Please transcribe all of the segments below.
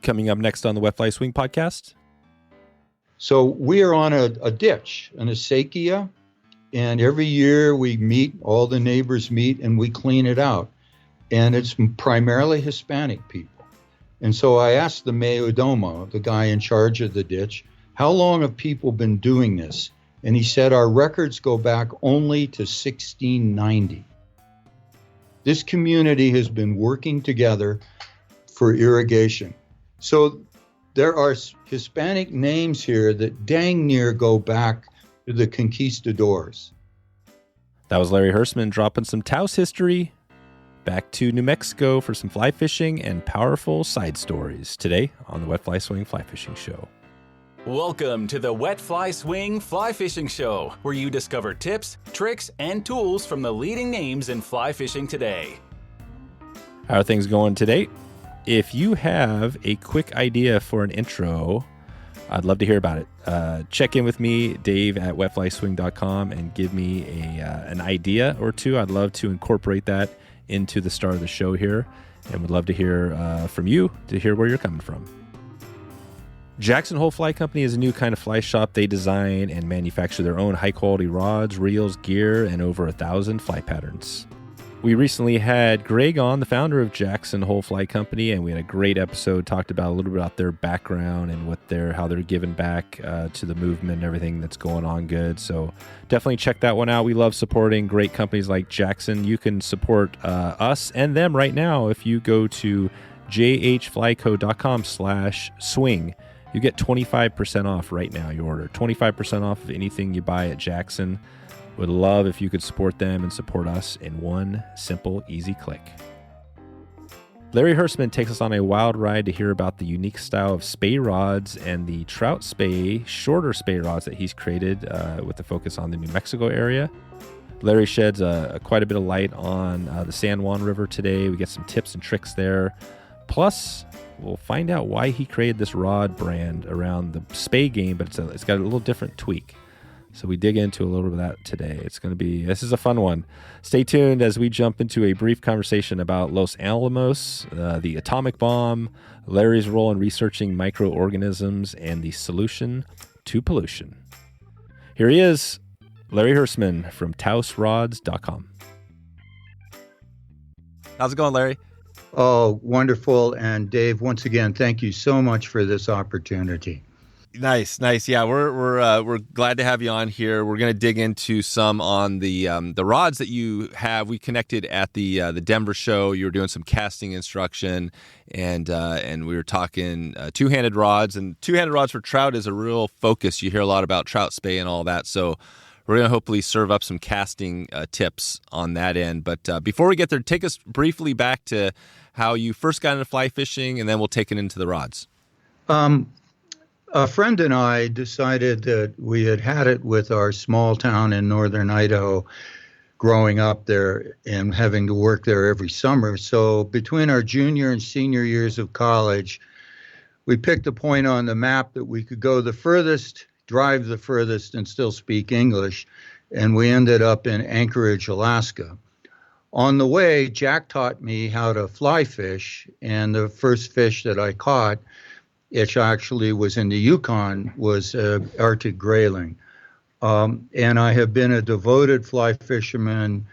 Coming up next on the Wet Fly Swing podcast. So we are on a ditch, an acequia, and every year we meet, all the neighbors meet, and we clean it out. And it's primarily Hispanic people. And so I asked the mayordomo, the guy in charge of the ditch, how long have people been doing this? And he said, our records go back only to 1690. This community has been working together for irrigation. So there are Hispanic names here that dang near go back to the conquistadors. That was Larry Hersman dropping some Taos history. Back to New Mexico for some fly fishing and powerful side stories today on the Wet Fly Swing Fly Fishing Show. Welcome to the Wet Fly Swing Fly Fishing Show, where you discover tips, tricks, and tools from the leading names in fly fishing today. How are things going today? If you have a quick idea for an intro, I'd love to hear about it. Check in with me, Dave at wetflyswing.com, and give me an idea or two. I'd love to incorporate that into the start of the show here, and would love to hear from you, to hear where you're coming from. Jackson Hole Fly Company is a new kind of fly shop. They design and manufacture their own high-quality rods, reels, gear, and over 1,000 fly patterns. We recently had Greg on, the founder of Jackson Hole Fly Company, and we had a great episode, talked about a little bit about their background and how they're giving back to the movement and everything that's going on good. So definitely check that one out. We love supporting great companies like Jackson. You can support us and them right now if you go to jhflyco.com/swing. You get 25% off right now, your order. 25% off of anything you buy at Jackson. Would love if you could support them and support us in one simple, easy click. Larry Hersman takes us on a wild ride to hear about the unique style of spey rods and the trout spey, shorter spey rods that he's created with a focus on the New Mexico area. Larry sheds quite a bit of light on the San Juan River today. We get some tips and tricks there. Plus, we'll find out why he created this rod brand around the spey game, but it's got a little different tweak. So we dig into a little bit of that today. This is a fun one. Stay tuned as we jump into a brief conversation about Los Alamos, the atomic bomb, Larry's role in researching microorganisms, and the solution to pollution. Here he is, Larry Hersman from TaosRods.com. How's it going, Larry? Oh, wonderful. And Dave, once again, thank you so much for this opportunity. Nice. Yeah, we're glad to have you on here. We're going to dig into some on the rods that you have. We connected at the Denver show. You were doing some casting instruction, and we were talking two-handed rods. And two-handed rods for trout is a real focus. You hear a lot about trout spey and all that. So we're going to hopefully serve up some casting tips on that end. But before we get there, take us briefly back to how you first got into fly fishing, and then we'll take it into the rods. A friend and I decided that we had it with our small town in northern Idaho, growing up there and having to work there every summer. So between our junior and senior years of college, we picked a point on the map that we could go the furthest, drive the furthest, and still speak English. And we ended up in Anchorage, Alaska. On the way, Jack taught me how to fly fish, and the first fish that I caught, which actually was in the Yukon, was Arctic grayling. And I have been a devoted fly fisherman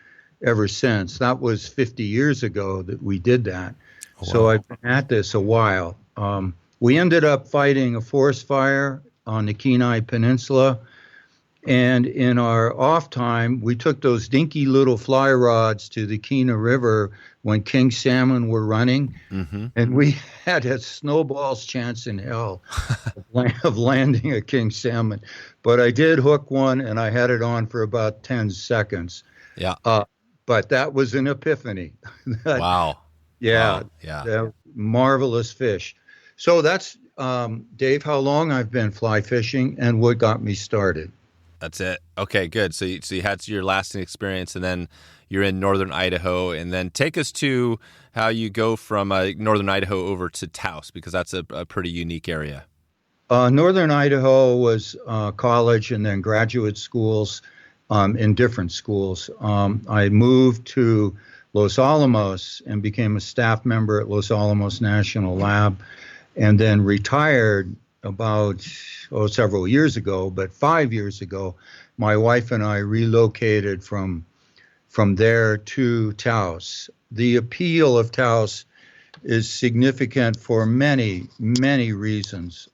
ever since. That was 50 years ago that we did that. Oh, wow. So I've been at this a while. We ended up fighting a forest fire on the Kenai Peninsula. And in our off time, we took those dinky little fly rods to the Skeena River when king salmon were running. Mm-hmm. And we had a snowball's chance in hell of landing a king salmon. But I did hook one, and I had it on for about 10 seconds. Yeah. But that was an epiphany. Wow. Yeah. Wow. Yeah. That marvelous fish. So that's, Dave, how long I've been fly fishing and what got me started. That's it. Okay, good. So you had your lasting experience, and then you're in northern Idaho. And then take us to how you go from northern Idaho over to Taos, because that's a pretty unique area. Northern Idaho was college and then graduate schools in different schools. I moved to Los Alamos and became a staff member at Los Alamos National Lab. and then retired about several years ago. But 5 years ago, my wife and I relocated from there to Taos. The appeal of Taos is significant for many, many reasons.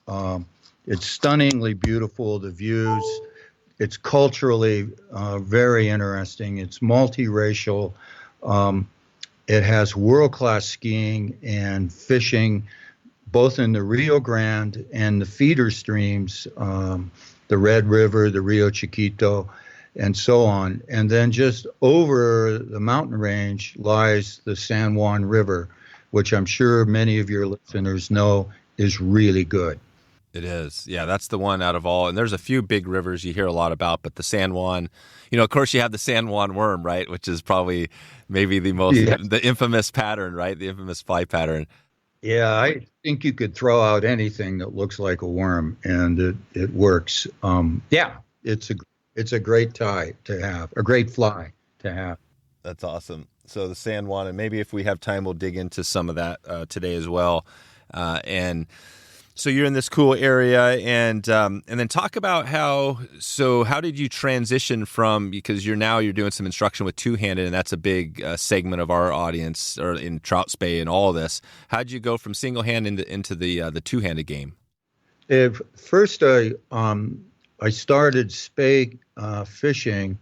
It's stunningly beautiful, the views. It's culturally very interesting. It's multiracial. It has world-class skiing and fishing, both in the Rio Grande and the feeder streams, the Red River, the Rio Chiquito, and so on. And then just over the mountain range lies the San Juan River, which I'm sure many of your listeners know is really good. It is. Yeah, that's the one out of all. And there's a few big rivers you hear a lot about, but the San Juan, of course you have the San Juan Worm, right? Which is probably maybe the infamous pattern, right? The infamous fly pattern. Yeah, I think you could throw out anything that looks like a worm and it works. It's a great tie to have, a great fly to have. That's awesome. So the San Juan, and maybe if we have time, we'll dig into some of that today as well. And so you're in this cool area, and then talk about how did you transition from, because you're doing some instruction with two-handed, and that's a big segment of our audience, or in trout spey and all of this. How did you go from single-hand into the two-handed game? First, I started spey fishing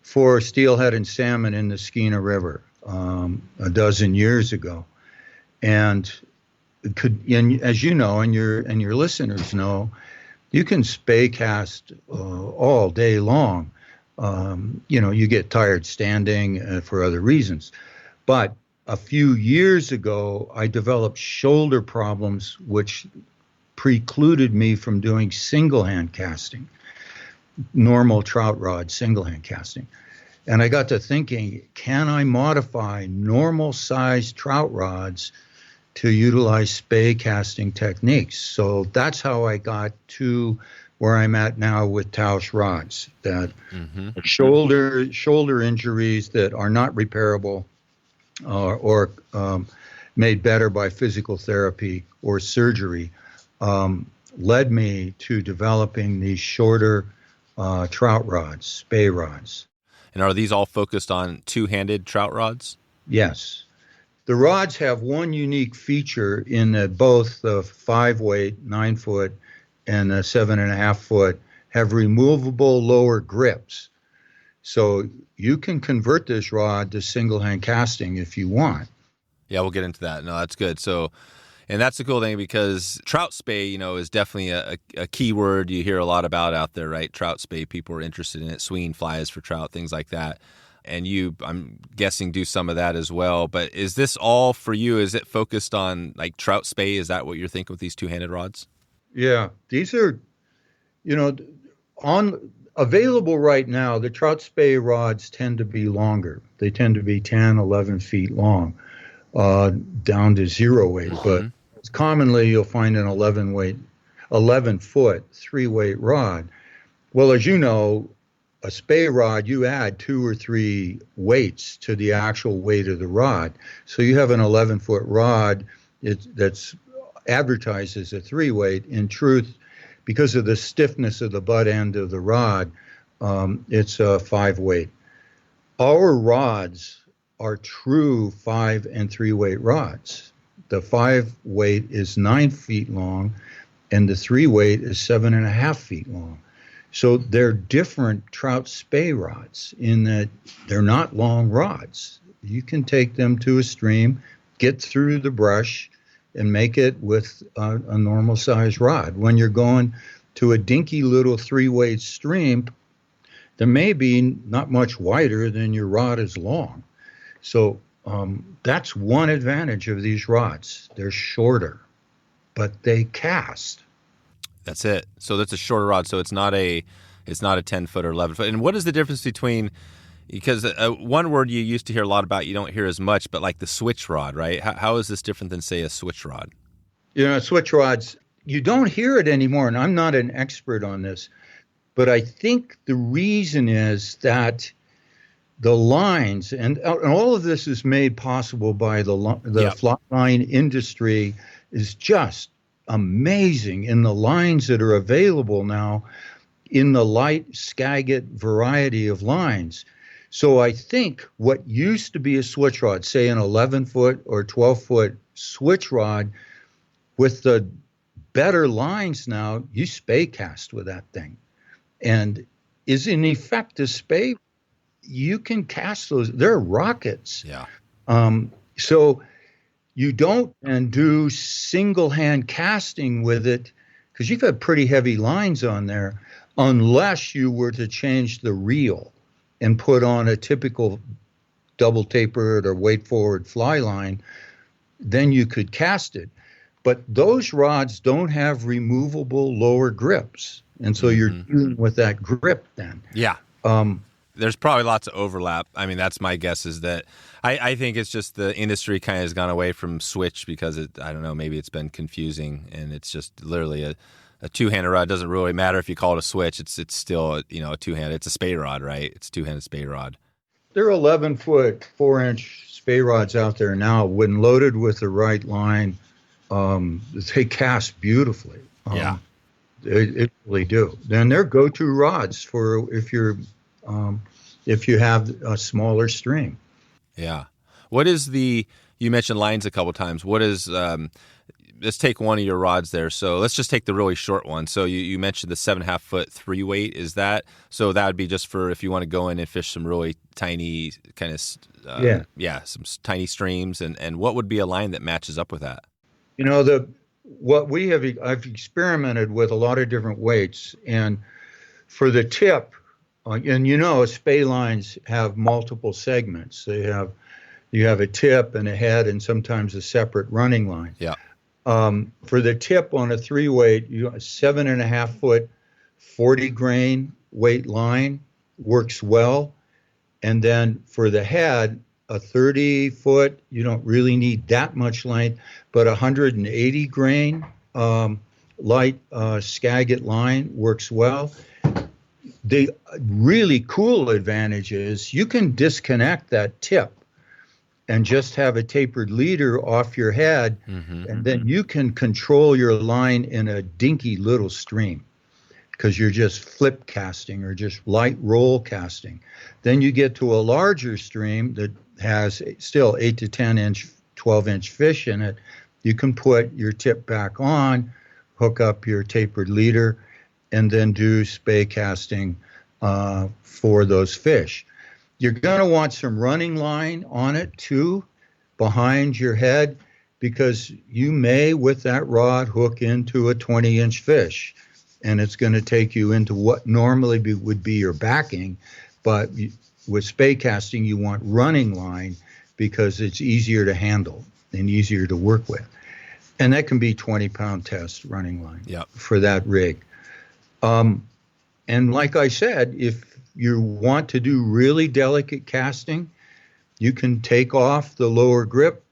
for steelhead and salmon in the Skeena River a dozen years ago, and as you know, and your listeners know, you can spey cast all day long. You get tired standing for other reasons. But a few years ago, I developed shoulder problems, which precluded me from doing single-hand casting, normal trout rod single-hand casting. And I got to thinking, can I modify normal-sized trout rods to utilize spey casting techniques? So that's how I got to where I'm at now with Taos Rods, that shoulder injuries that are not repairable or made better by physical therapy or surgery led me to developing these shorter trout rods, spey rods. And are these all focused on two-handed trout rods? Yes. The rods have one unique feature in that both the 5-weight, 9-foot, and the 7.5-foot have removable lower grips. So you can convert this rod to single-hand casting if you want. Yeah, we'll get into that. No, that's good. So, and that's the cool thing, because trout spey, is definitely a key word you hear a lot about out there, right? Trout spey, people are interested in it, swinging flies for trout, things like that. And you, I'm guessing, do some of that as well. But is this all for you? Is it focused on like trout spey? Is that what you're thinking with these two-handed rods? Yeah, these are, available right now. The trout spey rods tend to be longer. They tend to be 10, 11 feet long, down to 0 weight. But commonly you'll find an 11-foot, 3-weight rod. Well, as you know, a spey rod, you add 2 or 3 weights to the actual weight of the rod. So you have an 11-foot rod that's advertised as a 3-weight. In truth, because of the stiffness of the butt end of the rod, it's a 5-weight. Our rods are true 5 and 3-weight rods. The 5-weight is 9 feet long, and the 3-weight is 7.5 feet long. So they're different trout spey rods in that they're not long rods. You can take them to a stream, get through the brush, and make it with a normal size rod. When you're going to a dinky little 3-weight stream, there may be not much wider than your rod is long. So that's one advantage of these rods. They're shorter, but they cast. That's it. So that's a shorter rod. So it's not a 10-foot or 11-foot. And what is the difference between, because one word you used to hear a lot about, you don't hear as much, but like the switch rod, right? How is this different than, say, a switch rod? Switch rods, you don't hear it anymore, and I'm not an expert on this, but I think the reason is that the lines, and all of this is made possible by the fly line industry, is just amazing in the lines that are available now in the light Skagit variety of lines. So I think what used to be a switch rod, say an 11-foot or 12-foot switch rod, with the better lines now, you spey cast with that thing. And is in effect a spey, you can cast those. They're rockets. Yeah. So you don't and do single hand casting with it, because you've got pretty heavy lines on there, unless you were to change the reel and put on a typical double tapered or weight forward fly line, then you could cast it. But those rods don't have removable lower grips. And so you're dealing with that grip then. Yeah. There's probably lots of overlap. I mean, that's my guess, is that I think it's just the industry kind of has gone away from switch because I don't know, maybe it's been confusing, and it's just literally a two-handed rod. It doesn't really matter if you call it a switch. It's still a two-handed. It's a spey rod, right? It's a two-handed spey rod. There are 11-foot, 4-inch spey rods out there now. When loaded with the right line, they cast beautifully. Yeah. They really do. Then they're go-to rods for if you have a smaller stream. Yeah. What is you mentioned lines a couple times. What is, let's take one of your rods there. So let's just take the really short one. So you mentioned the 7.5-foot 3-weight. Is that, so that would be just for if you want to go in and fish some really tiny kind of, some tiny streams. And what would be a line that matches up with that? I've experimented with a lot of different weights, and for the tip, and spey lines have multiple segments. You have a tip and a head and sometimes a separate running line. Yeah. For the tip on a 3-weight, a 7.5-foot 40 grain weight line works well. And then for the head, a 30-foot, you don't really need that much length, but 180 grain light Skagit line works well. The really cool advantage is you can disconnect that tip and just have a tapered leader off your head, and then you can control your line in a dinky little stream because you're just flip casting or just light roll casting. Then you get to a larger stream that has still 8 to 10 inch, 12-inch fish in it. You can put your tip back on, hook up your tapered leader, and then do spey casting for those fish. You're going to want some running line on it too, behind your head, because you may, with that rod, hook into a 20-inch fish, and it's going to take you into what normally would be your backing. But with spey casting, you want running line because it's easier to handle and easier to work with. And that can be 20-pound test running line for that rig. And like I said, if you want to do really delicate casting, you can take off the lower grip,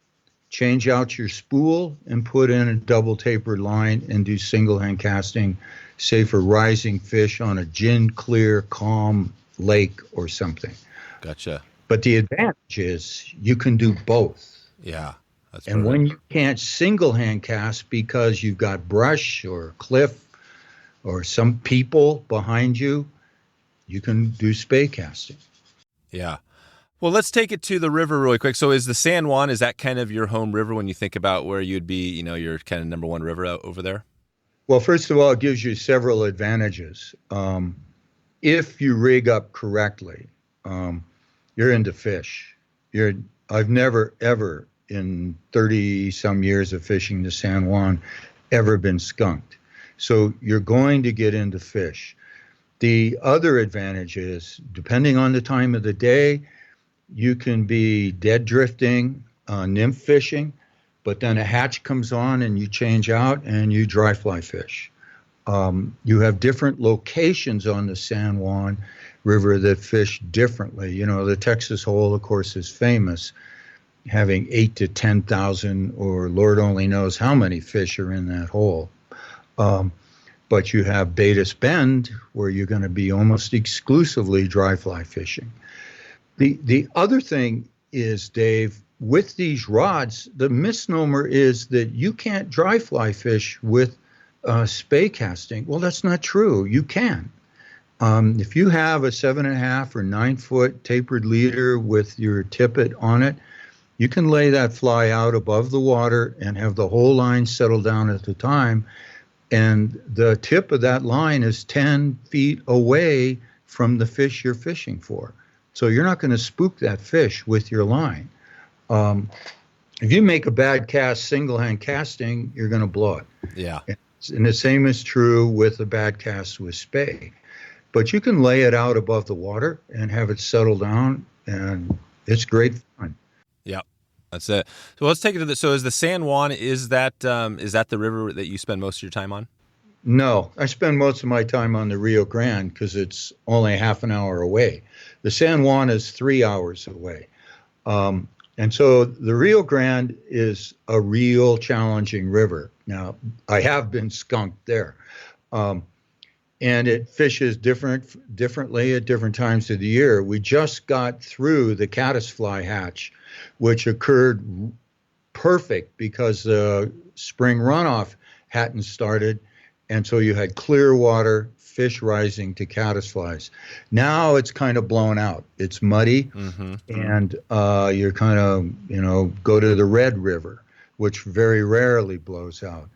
change out your spool, and put in a double tapered line and do single hand casting, say for rising fish on a gin clear, calm lake or something. Gotcha. But the advantage is you can do both. Yeah. That's and when you can't single hand cast because you've got brush or cliff or some people behind you, you can do spey casting. Yeah. Well, let's take it to the river really quick. So is the San Juan, is that kind of your home river when you think about where you'd be, your kind of number one river over there? Well, first of all, it gives you several advantages. If you rig up correctly, you're into fish. I've never, ever in 30-some years of fishing the San Juan ever been skunked. So you're going to get into fish. The other advantage is, depending on the time of the day, you can be dead drifting, nymph fishing, but then a hatch comes on and you change out and you dry fly fish. You have different locations on the San Juan River that fish differently. The Texas hole, of course, is famous, having 8,000 to 10,000, or Lord only knows how many fish are in that hole. But you have Betis Bend, where you're going to be almost exclusively dry fly fishing. The other thing is, Dave, with these rods, the misnomer is that you can't dry fly fish with spey casting. Well, that's not true. You can. If you have a 7.5 or 9 foot tapered leader with your tippet on it, you can lay that fly out above the water and have the whole line settle down at the time. And the tip of that line is 10 feet away from the fish you're fishing for. So you're not going to spook that fish with your line. If you make a bad cast, single hand casting, you're going to blow it. Yeah. And the same is true with a bad cast with spey. But you can lay it out above the water and have it settle down, and it's great fun. Yeah, that's it. So let's take it to the. So is the San Juan? Is that the river that you spend most of your time on? No, I spend most of my time on the Rio Grande because it's only half an hour away. The San Juan is 3 hours away. And so the Rio Grande is a real challenging river. Now, I have been skunked there. And it fishes differently at different times of the year. We just got through the caddisfly hatch, which occurred perfect because the spring runoff hadn't started. And so you had clear water, fish rising to caddisflies. Now it's kind of blown out. It's muddy, and you're kind of, go to the Red River, which very rarely blows out.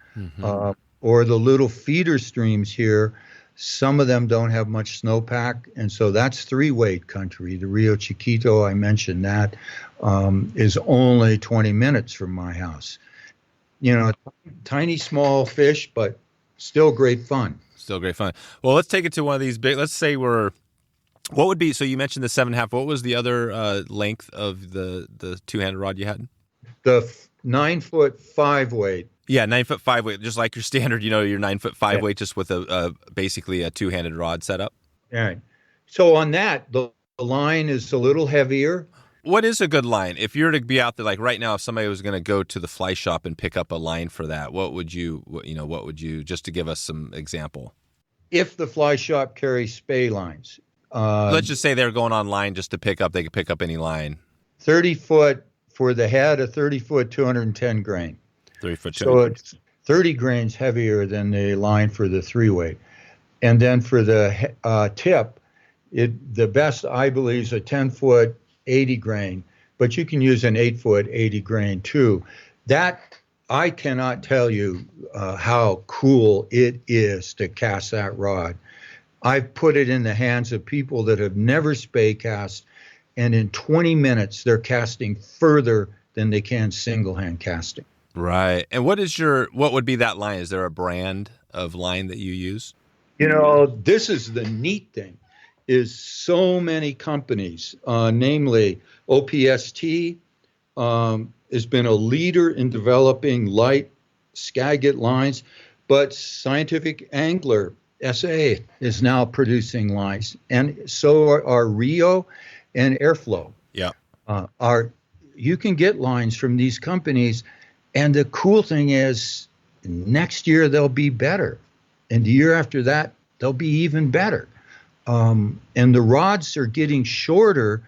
Or the little feeder streams here, some of them don't have much snowpack, and so that's 3-weight country. The Rio Chiquito, I mentioned that, is only 20 minutes from my house. Tiny, small fish, but still great fun. Still great fun. Well, let's take it to one of these big. Let's say what would be? So you mentioned the 7.5. What was the other length of the two-handed rod you had? The 9 foot 5-weight. Yeah, 9 foot 5-weight, just like your standard. Your 9 foot 5-weight, just with basically a two-handed rod setup. Right. So on that, the line is a little heavier. What is a good line? If you're to be out there, like right now, if somebody was going to go to the fly shop and pick up a line for that, what would you, just to give us some example? If the fly shop carries spey lines. Let's just say they're going online just to pick up, they could pick up any line. 30 foot for the head, a 30 foot, 210 grain. 30 foot. So it's 30 grains heavier than the line for the 3-weight. And then for the tip, the best, I believe, is a 10 foot, 80 grain, but you can use an 8 foot, 80 grain too. That, I cannot tell you how cool it is to cast that rod. I've put it in the hands of people that have never spey cast, and in 20 minutes, they're casting further than they can single hand casting. Right. And what would be that line? Is there a brand of line that you use? This is the neat thing, is so many companies, namely OPST, has been a leader in developing light Skagit lines, but Scientific Angler, SA, is now producing lines. And so are Rio and Airflo. Yeah. You can get lines from these companies. And the cool thing is, next year they'll be better. And the year after that, they'll be even better. And the rods are getting shorter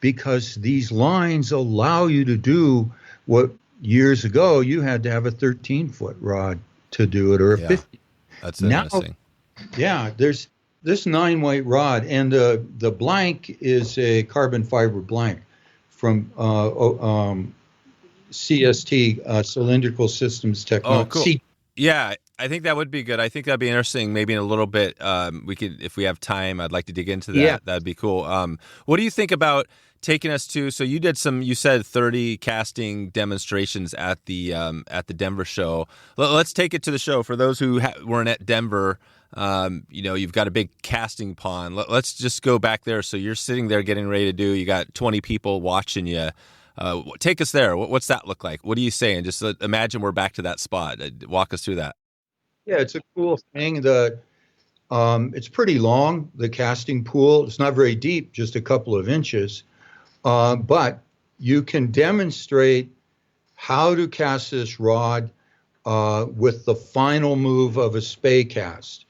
because these lines allow you to do what years ago you had to have a 13-foot rod to do it, or a 50. That's interesting. Yeah, there's this 9-weight rod, and the blank is a carbon fiber blank from CST, Cylindrical Systems Technology. Oh, cool. Yeah, I think that would be good. I think that'd be interesting. Maybe in a little bit, we could, if we have time, I'd like to dig into that. Yeah. That'd be cool. What do you think about taking us to? So you did you said 30 casting demonstrations at the Denver show. Let's take it to the show for those who weren't at Denver. You've got a big casting pond. Let's just go back there. So you're sitting there getting ready to do. You got 20 people watching you. Take us there. What's that look like? What are you saying? Just imagine we're back to that spot. Walk us through that. Yeah, it's a cool thing. It's pretty long, the casting pool. It's not very deep, just a couple of inches. But you can demonstrate how to cast this rod with the final move of a spey cast.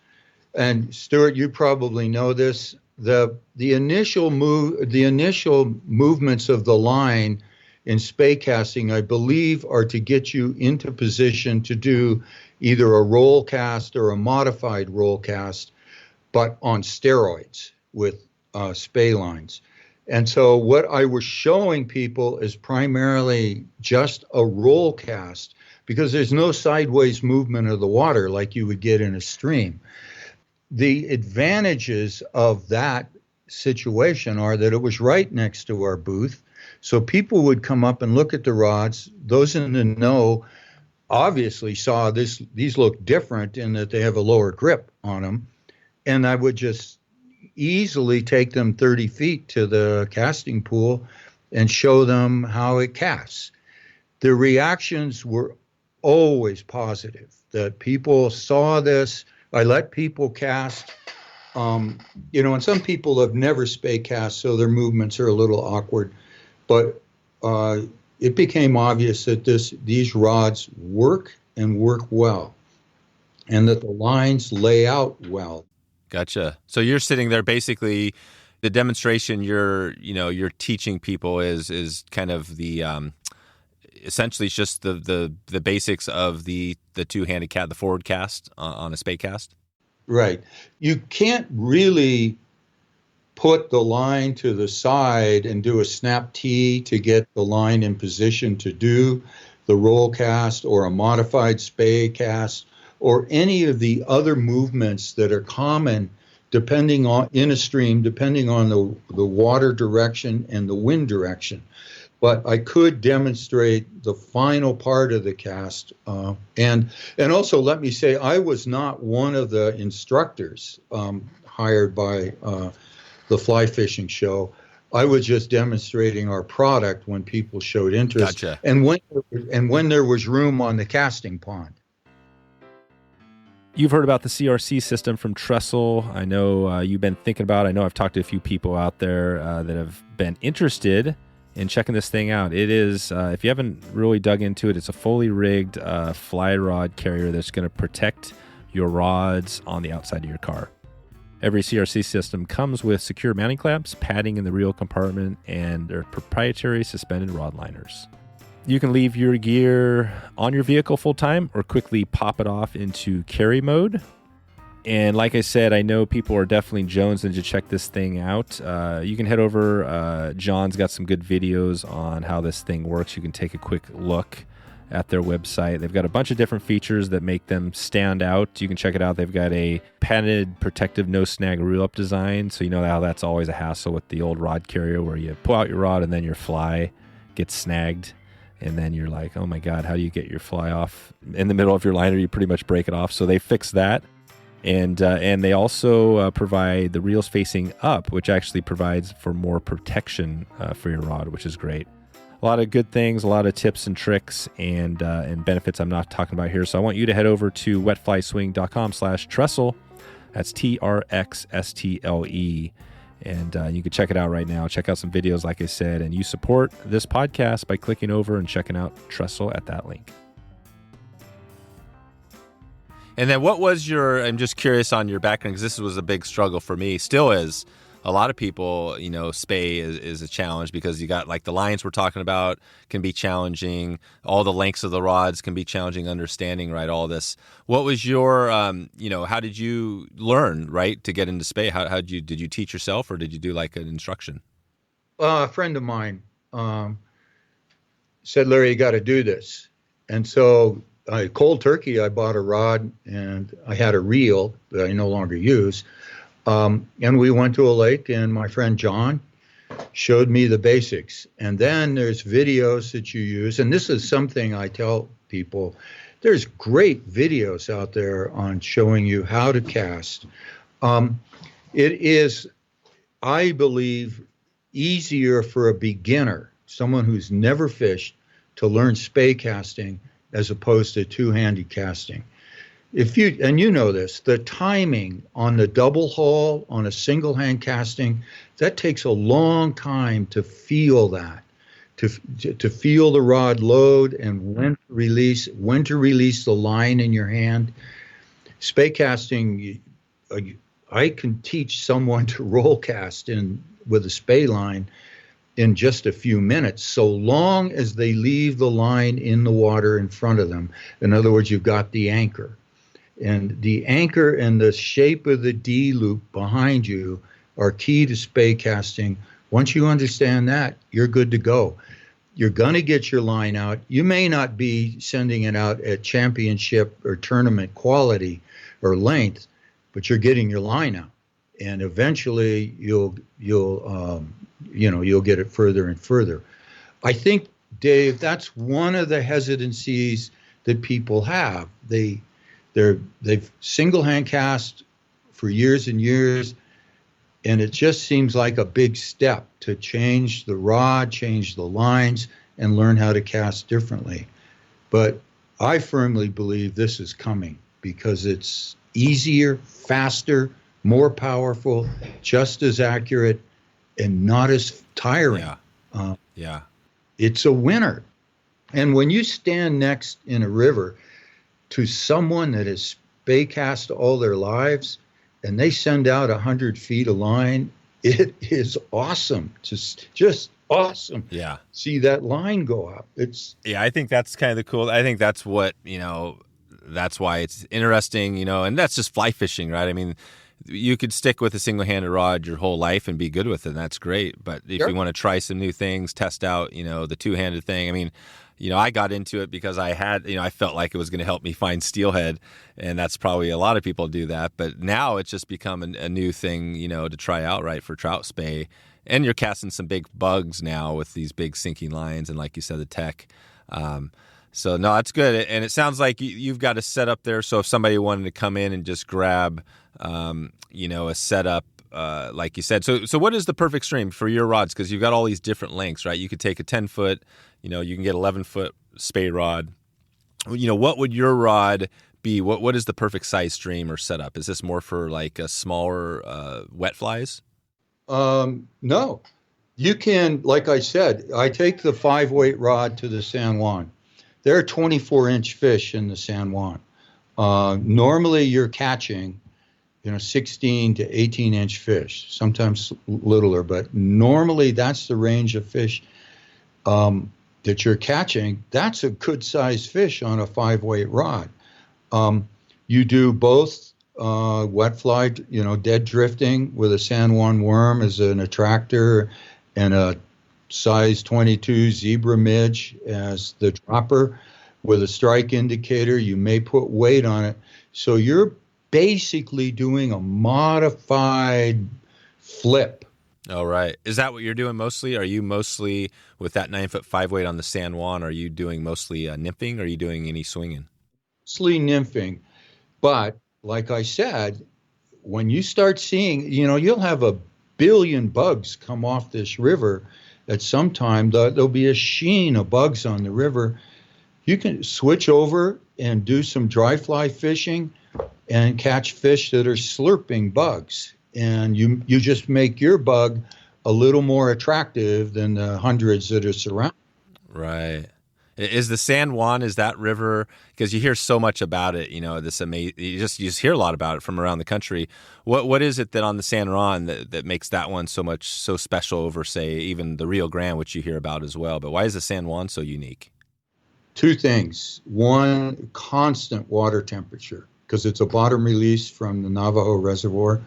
And Stuart, you probably know this. The initial movements of the line in spey casting, I believe, are to get you into position to do either a roll cast or a modified roll cast, but on steroids with spey lines. And so what I was showing people is primarily just a roll cast, because there's no sideways movement of the water like you would get in a stream. The advantages of that situation are that it was right next to our booth. So people would come up and look at the rods. Those in the know obviously saw these look different in that they have a lower grip on them. And I would just easily take them 30 feet to the casting pool and show them how it casts. The reactions were always positive, that people saw this. I let people cast, and some people have never spey cast, so their movements are a little awkward. But it became obvious that these rods work and work well, and that the lines lay out well. Gotcha. So you're sitting there, basically, the demonstration you're teaching people is kind of the essentially it's just the basics of the two-handed the forward cast on a spey cast. Right. You can't really put the line to the side and do a snap T to get the line in position to do the roll cast or a modified spey cast or any of the other movements that are common in a stream, depending on the water direction and the wind direction. But I could demonstrate the final part of the cast. And also, let me say, I was not one of the instructors hired by the fly fishing show. I was just demonstrating our product when people showed interest. Gotcha. And when there was room on the casting pond. You've heard about the CRC system from Trxstle. I know you've been thinking about it. I know I've talked to a few people out there that have been interested in checking this thing out. It is, if you haven't really dug into it, it's a fully rigged fly rod carrier that's going to protect your rods on the outside of your car. Every CRC system comes with secure mounting clamps, padding in the reel compartment, and their proprietary suspended rod liners. You can leave your gear on your vehicle full time or quickly pop it off into carry mode. And like I said, I know people are definitely jonesing to check this thing out. You can head over. John's got some good videos on how this thing works. You can take a quick look at their website. They've got a bunch of different features that make them stand out. You can check it out. They've got a patented protective no snag reel up design. So you know how that's always a hassle with the old rod carrier where you pull out your rod and then your fly gets snagged. And then you're like, oh my God, how do you get your fly off in the middle of your liner? You pretty much break it off. So they fix that. And they also provide the reels facing up, which actually provides for more protection for your rod, which is great. A lot of good things, a lot of tips and tricks and benefits I'm not talking about here. So I want you to head over to wetflyswing.com/Trxstle. That's TRXSTLE. And you can check it out right now. Check out some videos, like I said. And you support this podcast by clicking over and checking out Trxstle at that link. And then what was I'm just curious on your background, because this was a big struggle for me, still is. A lot of people, spey is a challenge because you got like the lines we're talking about can be challenging. All the lengths of the rods can be challenging understanding, right? All this. What was your, how did you learn, right, to get into spey? Did you teach yourself or did you do like an instruction? A friend of mine said, Larry, you got to do this. And so cold turkey, I bought a rod and I had a reel that I no longer use. And we went to a lake, and my friend John showed me the basics. And then there's videos that you use. And this is something I tell people. There's great videos out there on showing you how to cast. It is, I believe, easier for a beginner, someone who's never fished, to learn spey casting as opposed to two-handed casting. And you know this, the timing on the double haul on a single hand casting, that takes a long time to feel that, to feel the rod load and when to release the line in your hand. Spey casting, I can teach someone to roll cast with a spey line in just a few minutes, so long as they leave the line in the water in front of them. In other words, you've got the anchor. And the anchor and the shape of the D loop behind you are key to spey casting. Once you understand that, you're good to go. You're going to get your line out. You may not be sending it out at championship or tournament quality or length, but you're getting your line out. And eventually you'll get it further and further. I think, Dave, that's one of the hesitancies that people have. They've single hand cast for years and years, and it just seems like a big step to change the rod, change the lines, and learn how to cast differently. But I firmly believe this is coming because it's easier, faster, more powerful, just as accurate, and not as tiring. Yeah. It's a winner. And when you stand next in a river to someone that has spey cast all their lives and they send out 100 feet of line, it is awesome. Just awesome. Yeah. See that line go up. I think that's kind of the cool. I think that's what, that's why it's interesting, and that's just fly fishing, right? I mean, you could stick with a single-handed rod your whole life and be good with it, and that's great. But if you want to try some new things, test out, the two-handed thing. I mean, I got into it because I had, I felt like it was going to help me find steelhead, and that's probably a lot of people do that. But now it's just become a new thing, to try out, right, for trout spey. And you're casting some big bugs now with these big sinking lines, and like you said, the tech. So no, that's good. And it sounds like you've got a setup there. So if somebody wanted to come in and just grab, a setup, like you said. So what is the perfect stream for your rods? Because you've got all these different lengths, right? You could take a 10-foot, you can get 11-foot spey rod. What would your rod be? What is the perfect size stream or setup? Is this more for like a smaller wet flies? No. You can, like I said, I take the 5-weight rod to the San Juan. There are 24-inch fish in the San Juan. Normally you're catching, 16 to 18-inch fish, sometimes littler, but normally that's the range of fish that you're catching. That's a good-sized fish on a 5-weight rod. You do both wet fly, dead drifting with a San Juan Worm as an attractor and a size 22 Zebra Midge as the dropper with a strike indicator. You may put weight on it. So you're basically doing a modified flip. Oh, right. Is that what you're doing mostly? Are you mostly with that 9-foot 5-weight on the San Juan? Are you doing mostly nymphing? Or are you doing any swinging? Mostly nymphing. But like I said, when you start seeing, you'll have a billion bugs come off this river at some time. There'll be a sheen of bugs on the river. You can switch over and do some dry fly fishing and catch fish that are slurping bugs. And you just make your bug a little more attractive than the hundreds that are surrounding. Right. Is the San Juan, is that river, because you hear so much about it, this amazing, you just hear a lot about it from around the country. What is it that on the San Juan that makes that one so special over, say, even the Rio Grande, which you hear about as well? But why is the San Juan so unique? Two things. One, constant water temperature, because it's a bottom release from the Navajo Reservoir.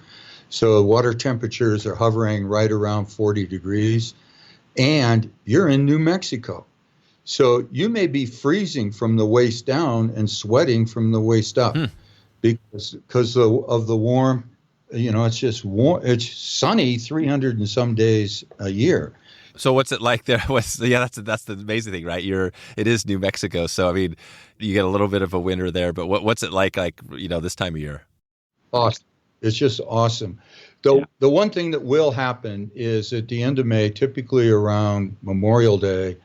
So water temperatures are hovering right around 40 degrees, and you're in New Mexico. So you may be freezing from the waist down and sweating from the waist up because of the warm, it's just warm. It's sunny 300 and some days a year. So what's it like there? That's the amazing thing, right? It is New Mexico. So, I mean, you get a little bit of a winter there, but what's it like, this time of year? Awesome. It's just awesome. The one thing that will happen is at the end of May, typically around Memorial Day,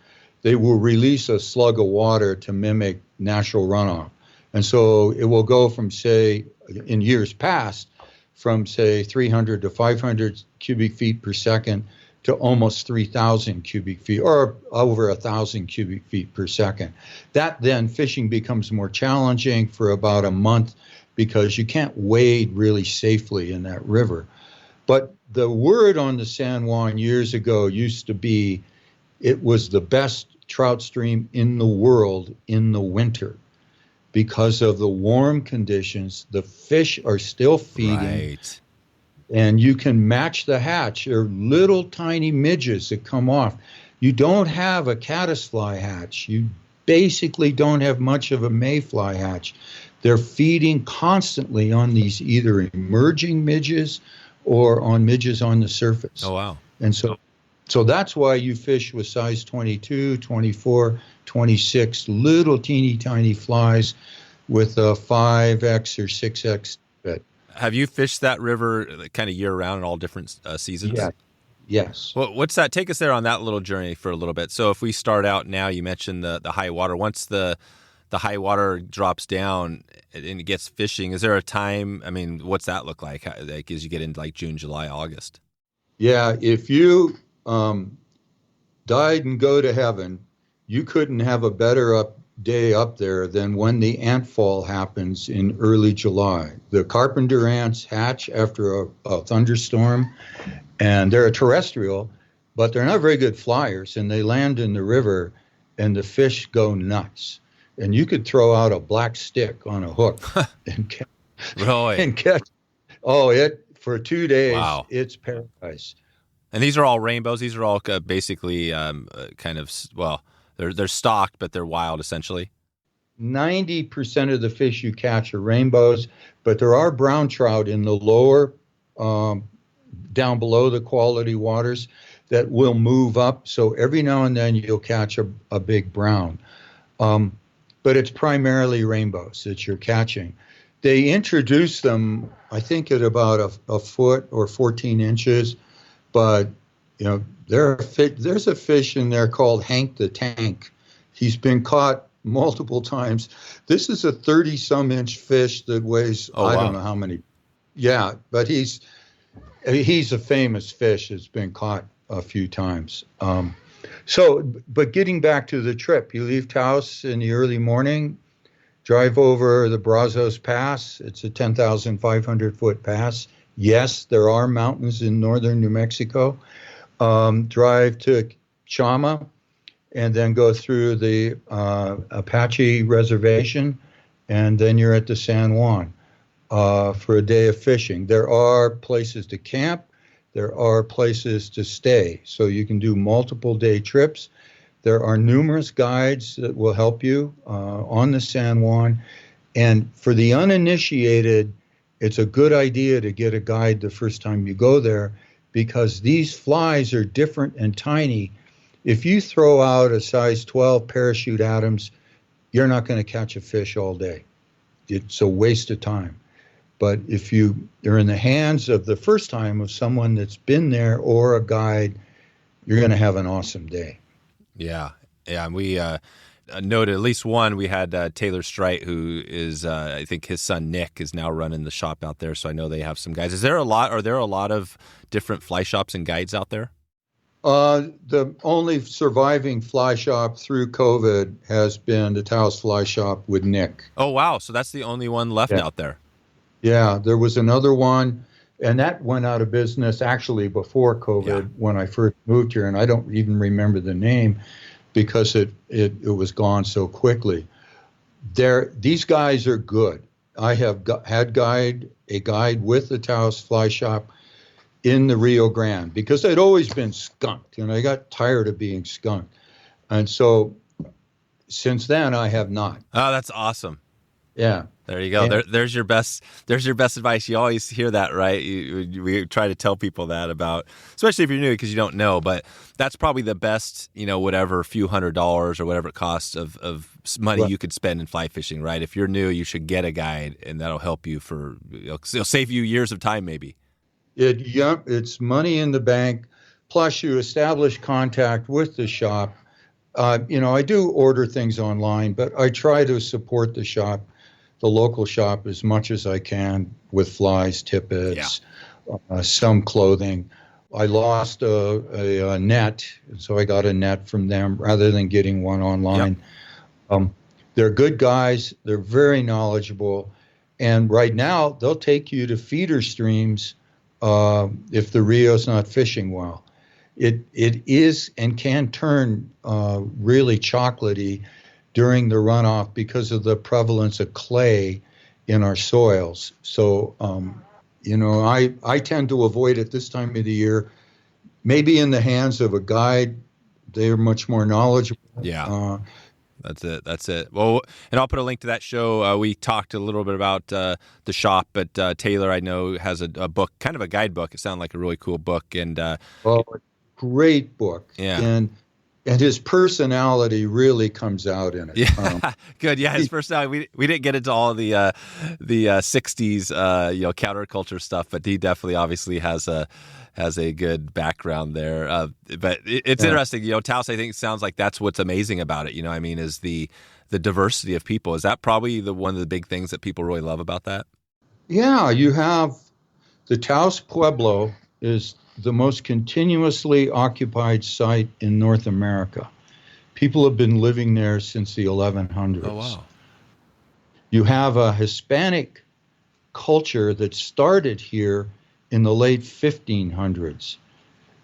they will release a slug of water to mimic natural runoff. And so it will go from, say, in years past, from, say, 300 to 500 cubic feet per second to almost 3,000 cubic feet, or over 1,000 cubic feet per second. That then fishing becomes more challenging for about a month because you can't wade really safely in that river. But the word on the San Juan years ago used to be it was the best trout stream in the world in the winter because of the warm conditions. The fish are still feeding. Right. And you can match the hatch. They're little tiny midges that come off. You don't have a caddisfly hatch. You basically don't have much of a mayfly hatch. They're feeding constantly on these either emerging midges or on midges on the surface. Oh, wow. And so that's why you fish with size 22, 24, 26, little teeny tiny flies with a 5X or 6X bit. Have you fished that river kind of year round in all different seasons? Yeah. Yes. Well, what's that? Take us there on that little journey for a little bit. So if we start out now, you mentioned the high water. Once the high water drops down and it gets fishing, is there a time? I mean, what's that look like? Like as you get into like June, July, August? Yeah, if you died and go to heaven, you couldn't have a better day up there than when the ant fall happens in early July. The carpenter ants hatch after a thunderstorm, and they're a terrestrial, but they're not very good flyers, and they land in the river, and the fish go nuts. And you could throw out a black stick on a hook and catch. Really? And catch. Oh, for 2 days, Wow. It's paradise. And these are all rainbows. These are all basically kind of, well, they're stocked, but they're wild essentially. 90% of the fish you catch are rainbows, but there are brown trout in the lower, down below the quality waters that will move up. So every now and then you'll catch a big brown. But it's primarily rainbows that you're catching. They introduce them, I think, at about a foot or 14 inches. But, you know, there's a fish in there called Hank the Tank. He's been caught multiple times. This is a 30-some inch fish that weighs, I don't know how many. Yeah, but he's a famous fish that's been caught a few times. But getting back to the trip, you leave Taos in the early morning, drive over the Brazos Pass. It's a 10,500-foot pass. Yes, there are mountains in northern New Mexico. Drive to Chama, and then go through the Apache Reservation, and then you're at the San Juan for a day of fishing. There are places to camp. There are places to stay, so you can do multiple day trips. There are numerous guides that will help you on the San Juan. And for the uninitiated, it's a good idea to get a guide the first time you go there, because these flies are different and tiny. If you throw out a size 12 parachute Adams, you're not going to catch a fish all day. It's a waste of time. But if you're in the hands of the first time of someone that's been there or a guide, you're going to have an awesome day. Yeah. Yeah. And we noted at least one. We had Taylor Streit, who is, I think his son Nick is now running the shop out there. So I know they have some guys. Are there a lot of different fly shops and guides out there? The only surviving fly shop through COVID has been the Taos Fly Shop with Nick. Oh, wow. So that's the only one left out there. Yeah, there was another one, and that went out of business actually before COVID when I first moved here, and I don't even remember the name because it was gone so quickly. These guys are good. I have had a guide with the Taos Fly Shop in the Rio Grande because I'd always been skunked, and I got tired of being skunked. And so since then, I have not. Oh, that's awesome. Yeah. There you go. There's your best advice. You always hear that, right? We try to tell people that about, especially if you're new, because you don't know. But that's probably the best, whatever few $100s or whatever it costs of money you could spend in fly fishing, right? If you're new, you should get a guide, and that'll help you it'll save you years of time, maybe. It's money in the bank. Plus, you establish contact with the shop. I do order things online, but I try to support the shop, the local shop, as much as I can with flies, tippets, some clothing. I lost a net, so I got a net from them rather than getting one online. Yep. They're good guys. They're very knowledgeable. And right now, they'll take you to feeder streams if the Rio's not fishing well. It is and can turn really chocolatey during the runoff because of the prevalence of clay in our soils. So, I tend to avoid it this time of the year, maybe in the hands of a guide. They're much more knowledgeable. Yeah. That's it. Well, and I'll put a link to that show. We talked a little bit about the shop, but Taylor, I know, has a book, kind of a guidebook. It sounded like a really cool book. And great book. Yeah. And his personality really comes out in it. Yeah, good. Yeah, his personality. We didn't get into all the 60s counterculture stuff, but he definitely obviously has a good background there. But it's interesting. Taos, I think, sounds like that's what's amazing about it. Is the diversity of people. Is that probably one of the big things that people really love about that? Yeah, you have the Taos Pueblo is the most continuously occupied site in North America. People have been living there since the 1100s. Oh, wow. You have a Hispanic culture that started here in the late 1500s.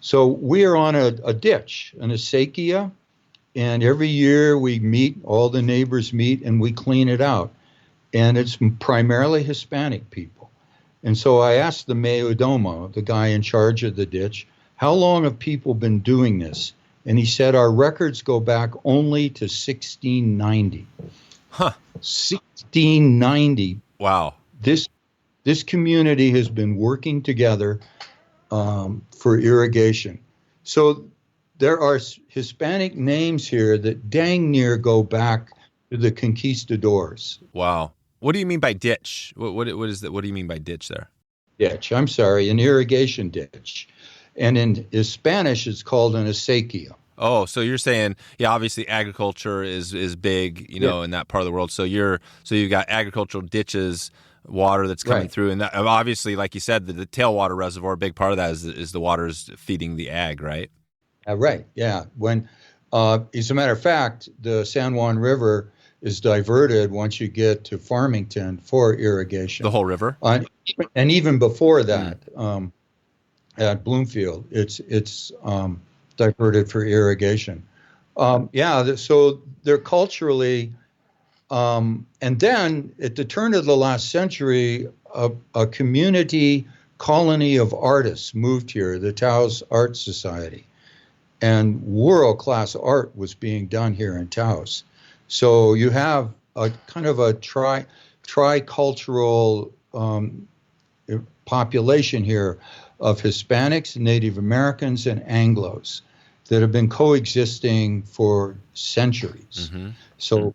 So we are on a ditch, an acequia, and every year we meet, all the neighbors meet, and we clean it out. And it's primarily Hispanic people. And so I asked the mayordomo, the guy in charge of the ditch, how long have people been doing this? And he said, our records go back only to 1690. Huh. 1690. Wow. This community has been working together for irrigation. So there are Hispanic names here that dang near go back to the conquistadors. Wow. What do you mean by ditch? What is that? What do you mean by ditch there? Ditch. I'm sorry, an irrigation ditch. And in Spanish, it's called an acequia. Oh, so you're saying, yeah, obviously agriculture is big, in that part of the world. So you've got agricultural ditches, water that's coming through, and that, obviously, like you said, the tailwater reservoir, a big part of that is the water's feeding the ag, right? Right. Yeah. When, as a matter of fact, the San Juan River is diverted once you get to Farmington for irrigation. The whole river? And even before that, at Bloomfield, it's diverted for irrigation. So they're culturally, and then at the turn of the last century, a community colony of artists moved here, the Taos Art Society, and world-class art was being done here in Taos. So you have a kind of a tricultural population here of Hispanics, Native Americans, and Anglos that have been coexisting for centuries. Mm-hmm. So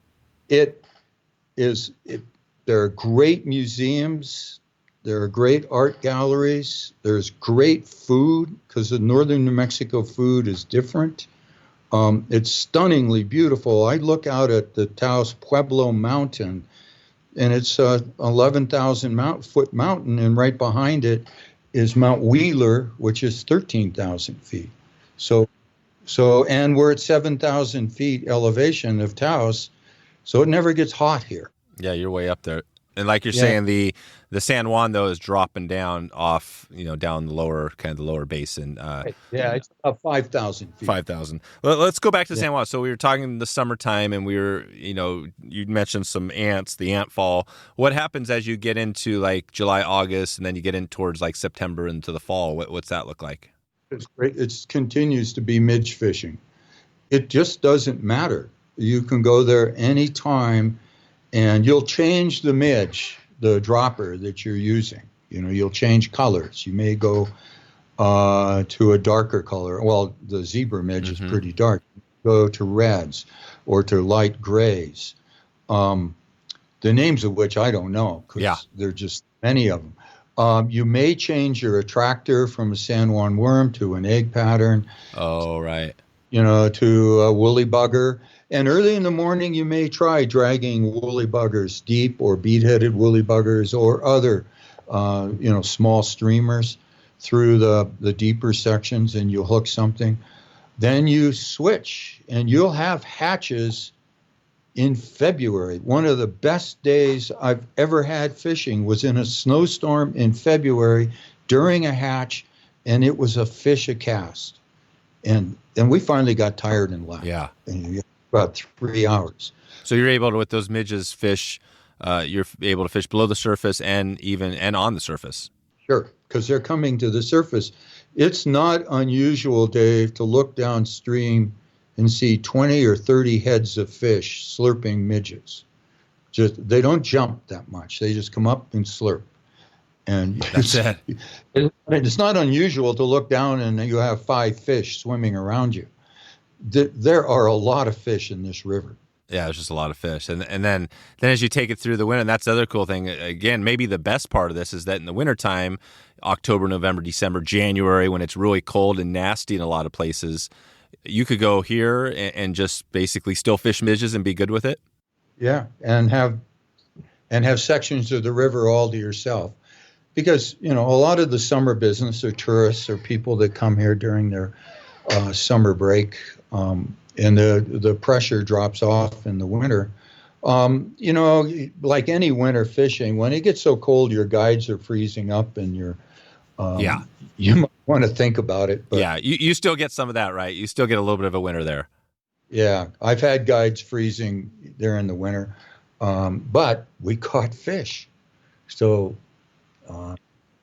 there are great museums, there are great art galleries, there's great food, because the northern New Mexico food is different. It's stunningly beautiful. I look out at the Taos Pueblo mountain, and it's a 11,000-foot mountain, and right behind it is Mount Wheeler, which is 13,000 feet. So, and we're at 7,000 feet elevation of Taos, so it never gets hot here. Yeah, you're way up there. And like you're saying, the San Juan, though, is dropping down off, down the lower basin. It's about 5,000 feet. 5,000. Let's go back to San Juan. So we were talking the summertime, and we were, you mentioned some ants, the ant fall. What happens as you get into like July, August, and then you get in towards like September into the fall? What's that look like? It's great. It continues to be midge fishing. It just doesn't matter. You can go there anytime. And you'll change the midge, the dropper that you're using. You'll change colors. You may go to a darker color. Well, the zebra midge is pretty dark. Go to reds or to light grays. The names of which I don't know because there are just many of them. You may change your attractor from a San Juan worm to an egg pattern. Oh, right. To a woolly bugger. And early in the morning, you may try dragging woolly buggers deep or bead-headed woolly buggers or other, small streamers through the deeper sections, and you'll hook something. Then you switch, and you'll have hatches in February. One of the best days I've ever had fishing was in a snowstorm in February during a hatch, and it was a fish a cast. And we finally got tired and left. Yeah. And about 3 hours. So you're able to, with those midges, fish, you're able to fish below the surface and on the surface. Sure, because they're coming to the surface. It's not unusual, Dave, to look downstream and see 20 or 30 heads of fish slurping midges. They don't jump that much. They just come up and slurp. And that's it. It's not unusual to look down and you have 5 fish swimming around you. There are a lot of fish in this river. Yeah, there's just a lot of fish. And then as you take it through the winter, and that's the other cool thing, again, maybe the best part of this is that in the wintertime, October, November, December, January, when it's really cold and nasty in a lot of places, you could go here and just basically still fish midges and be good with it. Yeah, and have sections of the river all to yourself. Because, a lot of the summer business are tourists or people that come here during their summer break, and the pressure drops off in the winter. Like any winter fishing, when it gets so cold, your guides are freezing up and you might want to think about it. But, yeah, you still get some of that, right? You still get a little bit of a winter there. Yeah, I've had guides freezing there in the winter, but we caught fish. So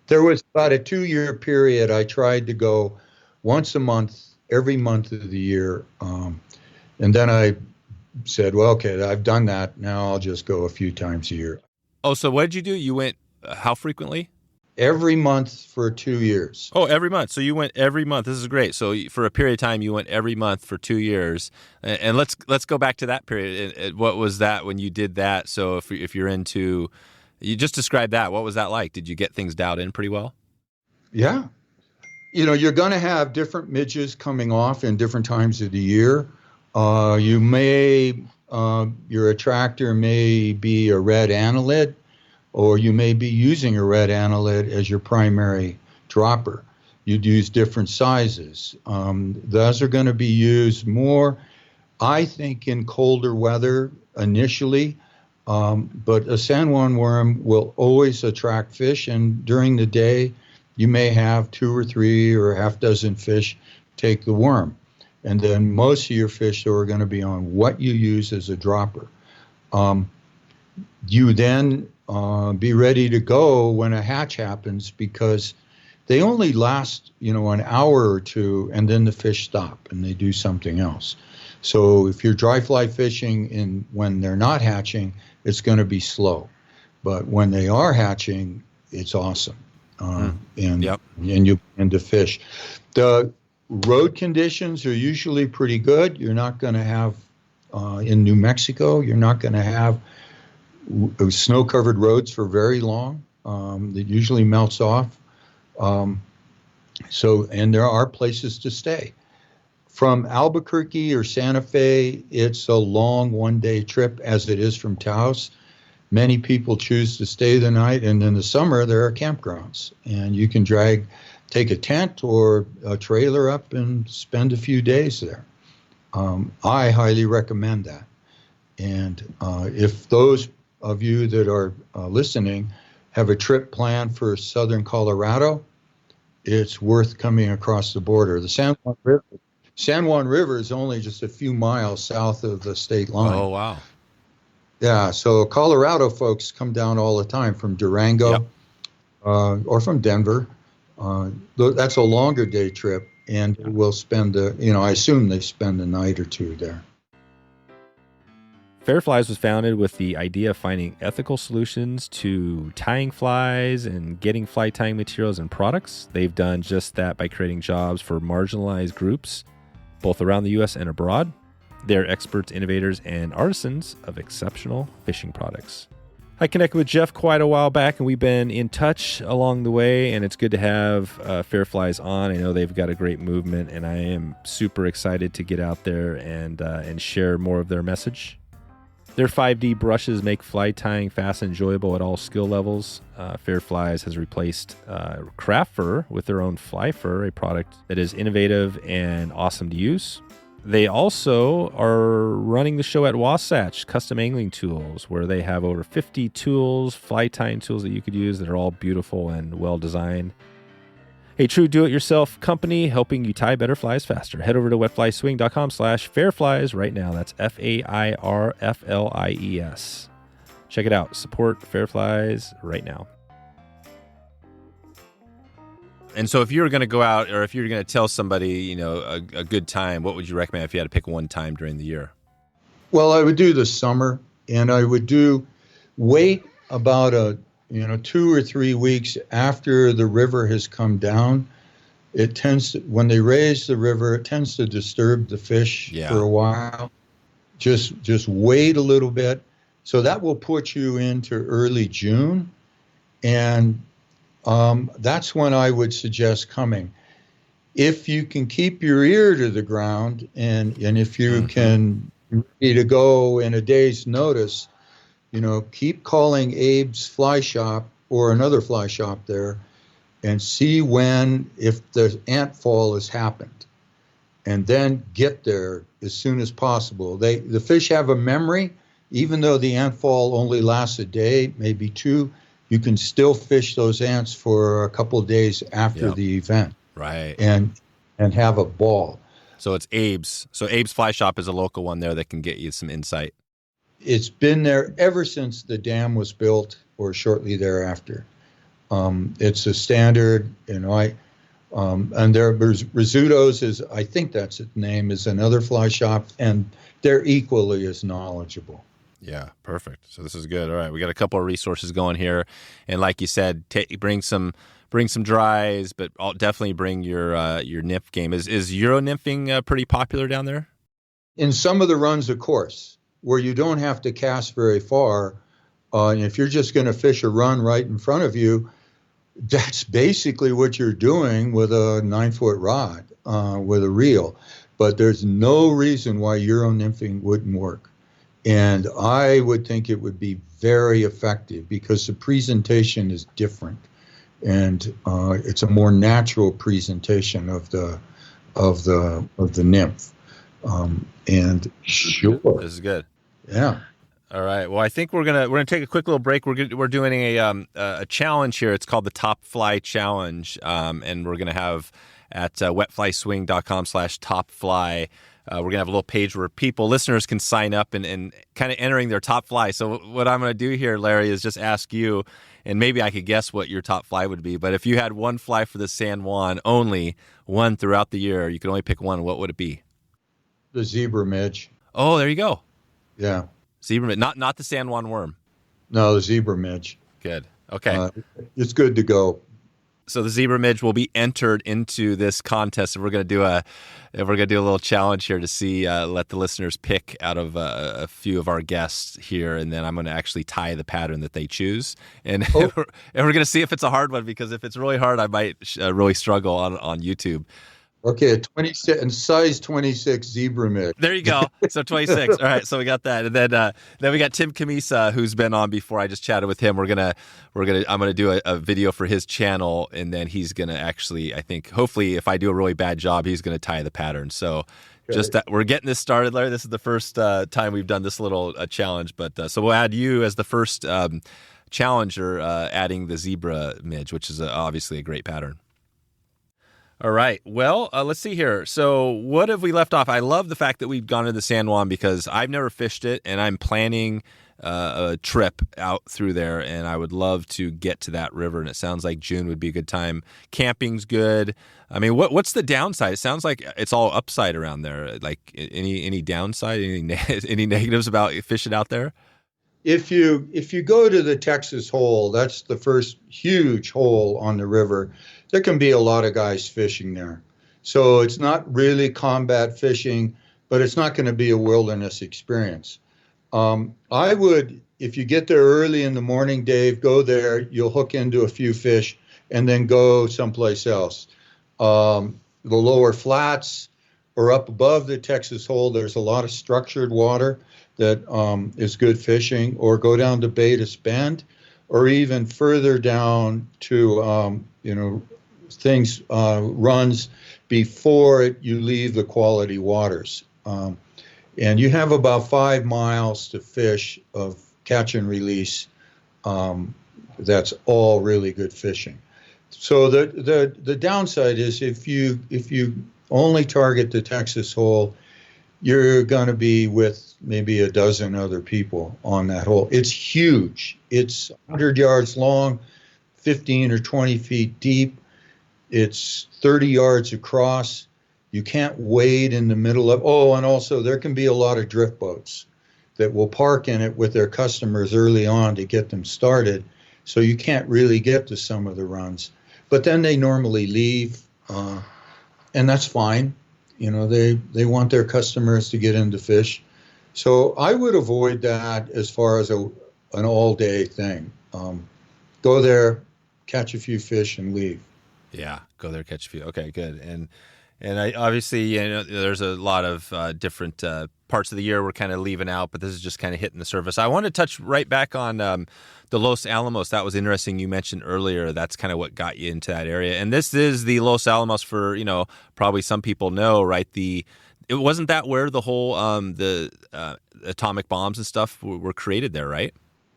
there was about a 2-year period I tried to go once a month, every month of the year. And then I said, well, okay, I've done that. Now I'll just go a few times a year. Oh, so what did you do? You went how frequently? Every month for 2 years. Oh, every month. So you went every month. This is great. So for a period of time, you went every month for 2 years. And let's go back to that period. What was that when you did that? So if you're into, you just described that. What was that like? Did you get things dialed in pretty well? Yeah. You're going to have different midges coming off in different times of the year. You may, your attractor may be a red annelid, or you may be using a red annelid as your primary dropper. You'd use different sizes. Those are going to be used more, I think, in colder weather initially, but a San Juan worm will always attract fish, and during the day, you may have 2 or 3 or a half dozen fish take the worm. And then most of your fish are going to be on what you use as a dropper. You then be ready to go when a hatch happens, because they only last, an hour or two, and then the fish stop and they do something else. So if you're dry fly fishing when they're not hatching, it's going to be slow. But when they are hatching, it's awesome. And you begin to fish. The road conditions are usually pretty good. You're not going to have, in New Mexico, you're not going to have snow-covered roads for very long. It usually melts off. And there are places to stay. From Albuquerque or Santa Fe, it's a long one-day trip, as it is from Taos. Many people choose to stay the night, and in the summer, there are campgrounds. And you can take a tent or a trailer up and spend a few days there. I highly recommend that. And if those of you that are listening have a trip planned for southern Colorado, it's worth coming across the border. The San Juan River is only just a few miles south of the state line. Oh, wow. Yeah, so Colorado folks come down all the time from Durango or from Denver. That's a longer day trip, and we'll spend I assume they spend a night or two there. Fairflies was founded with the idea of finding ethical solutions to tying flies and getting fly tying materials and products. They've done just that by creating jobs for marginalized groups, both around the U.S. and abroad. They're experts, innovators, and artisans of exceptional fishing products. I connected with Jeff quite a while back, and we've been in touch along the way, and it's good to have Fairflies on. I know they've got a great movement, and I am super excited to get out there and share more of their message. Their 5D brushes make fly tying fast and enjoyable at all skill levels. Fairflies has replaced craft fur with their own fly fur, a product that is innovative and awesome to use. They also are running the show at Wasatch Custom Angling Tools, where they have over 50 tools, fly tying tools that you could use that are all beautiful and well designed. A true do-it-yourself company helping you tie better flies faster. Head over to wetflyswing.com/fairflies right now. That's FAIRFLIES. Check it out. Support Fairflies right now. And so if you were going to go out, or if you were going to tell somebody, a good time, what would you recommend if you had to pick one time during the year? Well, I would do the summer, and I would wait about 2 or 3 weeks after the river has come down. It tends to, when they raise the river, it tends to disturb the fish for a while. Just wait a little bit. So that will put you into early June, and that's when I would suggest coming. If you can keep your ear to the ground, and if you can ready to go in a day's notice, keep calling Abe's Fly Shop or another fly shop there and see if the ant fall has happened, and then get there as soon as possible. The fish have a memory. Even though the ant fall only lasts a day, maybe 2, you can still fish those ants for a couple of days after the event. Right. And have a ball. So it's Abe's. So Abe's Fly Shop is a local one there that can get you some insight. It's been there ever since the dam was built or shortly thereafter. It's a standard, and there Rizzuto's I think that's its name, is another fly shop, and they're equally as knowledgeable. Yeah, perfect. So this is good. All right, we got a couple of resources going here, and like you said, bring some dries, but definitely bring your nymph game. Is Euro nymphing pretty popular down there? In some of the runs, of course, where you don't have to cast very far, and if you're just going to fish a run right in front of you, that's basically what you're doing with a 9-foot rod with a reel. But there's no reason why Euro nymphing wouldn't work. And I would think it would be very effective because the presentation is different, and it's a more natural presentation of the nymph. And sure, this is good. Yeah. All right. Well, I think we're gonna take a quick little break. We're doing a challenge here. It's called the Top Fly Challenge, and we're gonna have at wetflyswing.com/topfly. We're going to have a little page where listeners can sign up and kind of entering their top fly. So what I'm going to do here, Larry, is just ask you, and maybe I could guess what your top fly would be. But if you had one fly for the San Juan, only one throughout the year, you could only pick one, what would it be? The Zebra Midge. Oh, there you go. Yeah. Zebra Midge, not the San Juan Worm. No, the Zebra Midge. Good. Okay. It's good to go. So the Zebra Midge will be entered into this contest, and we're going to do a little challenge here to see, let the listeners pick out of a few of our guests here, and then I'm going to actually tie the pattern that they choose, and we're going to see if it's a hard one, because if it's really hard, I might really struggle on YouTube. Okay, 26 and size 26 Zebra Midge. There you go. So 26. All right, so we got that, and then we got Tim Cammisa, who's been on before. I just chatted with him. I'm gonna do a video for his channel, and then he's gonna actually, I think, hopefully, if I do a really bad job, he's gonna tie the pattern. So just that we're getting this started, Larry. This is the first time we've done this little challenge, but so we'll add you as the first challenger, adding the Zebra Midge, which is obviously a great pattern. All right. Well, let's see here. So what have we left off? I love the fact that we've gone to the San Juan because I've never fished it, and I'm planning a trip out through there, and I would love to get to that river, and it sounds like June would be a good time. Camping's good. I mean, what's the downside? It sounds like it's all upside around there. Like any downside, any negatives about fishing out there? If you go to the Texas hole, that's the first huge hole on the river. There can be a lot of guys fishing there. So it's not really combat fishing, but it's not going to be a wilderness experience. I would, if you get there early in the morning, Dave, go there. You'll hook into a few fish and then go someplace else. The lower flats or up above the Texas hole, there's a lot of structured water that is good fishing, or go down to Betis Bend, or even further down to, runs before you leave the quality waters. And you have about 5 miles to fish of catch and release. That's all really good fishing. So the downside is if you only target the Texas hole, you're going to be with maybe a dozen other people on that hole. It's huge. It's 100 yards long, 15 or 20 feet deep. It's 30 yards across. You can't wade in the middle of, and also there can be a lot of drift boats that will park in it with their customers early on to get them started. So you can't really get to some of the runs. But then they normally leave, and that's fine. They want their customers to get into fish. So I would avoid that as far as an all-day thing. Go there, catch a few fish, and leave. Yeah, go there, catch a few. Okay, good. And I obviously, there's a lot of different parts of the year we're kind of leaving out, but this is just kind of hitting the surface. I want to touch right back on the Los Alamos. That was interesting. You mentioned earlier that's kind of what got you into that area. And this is the Los Alamos for, probably some people know, right? It wasn't that where the whole the atomic bombs and stuff were created there, right?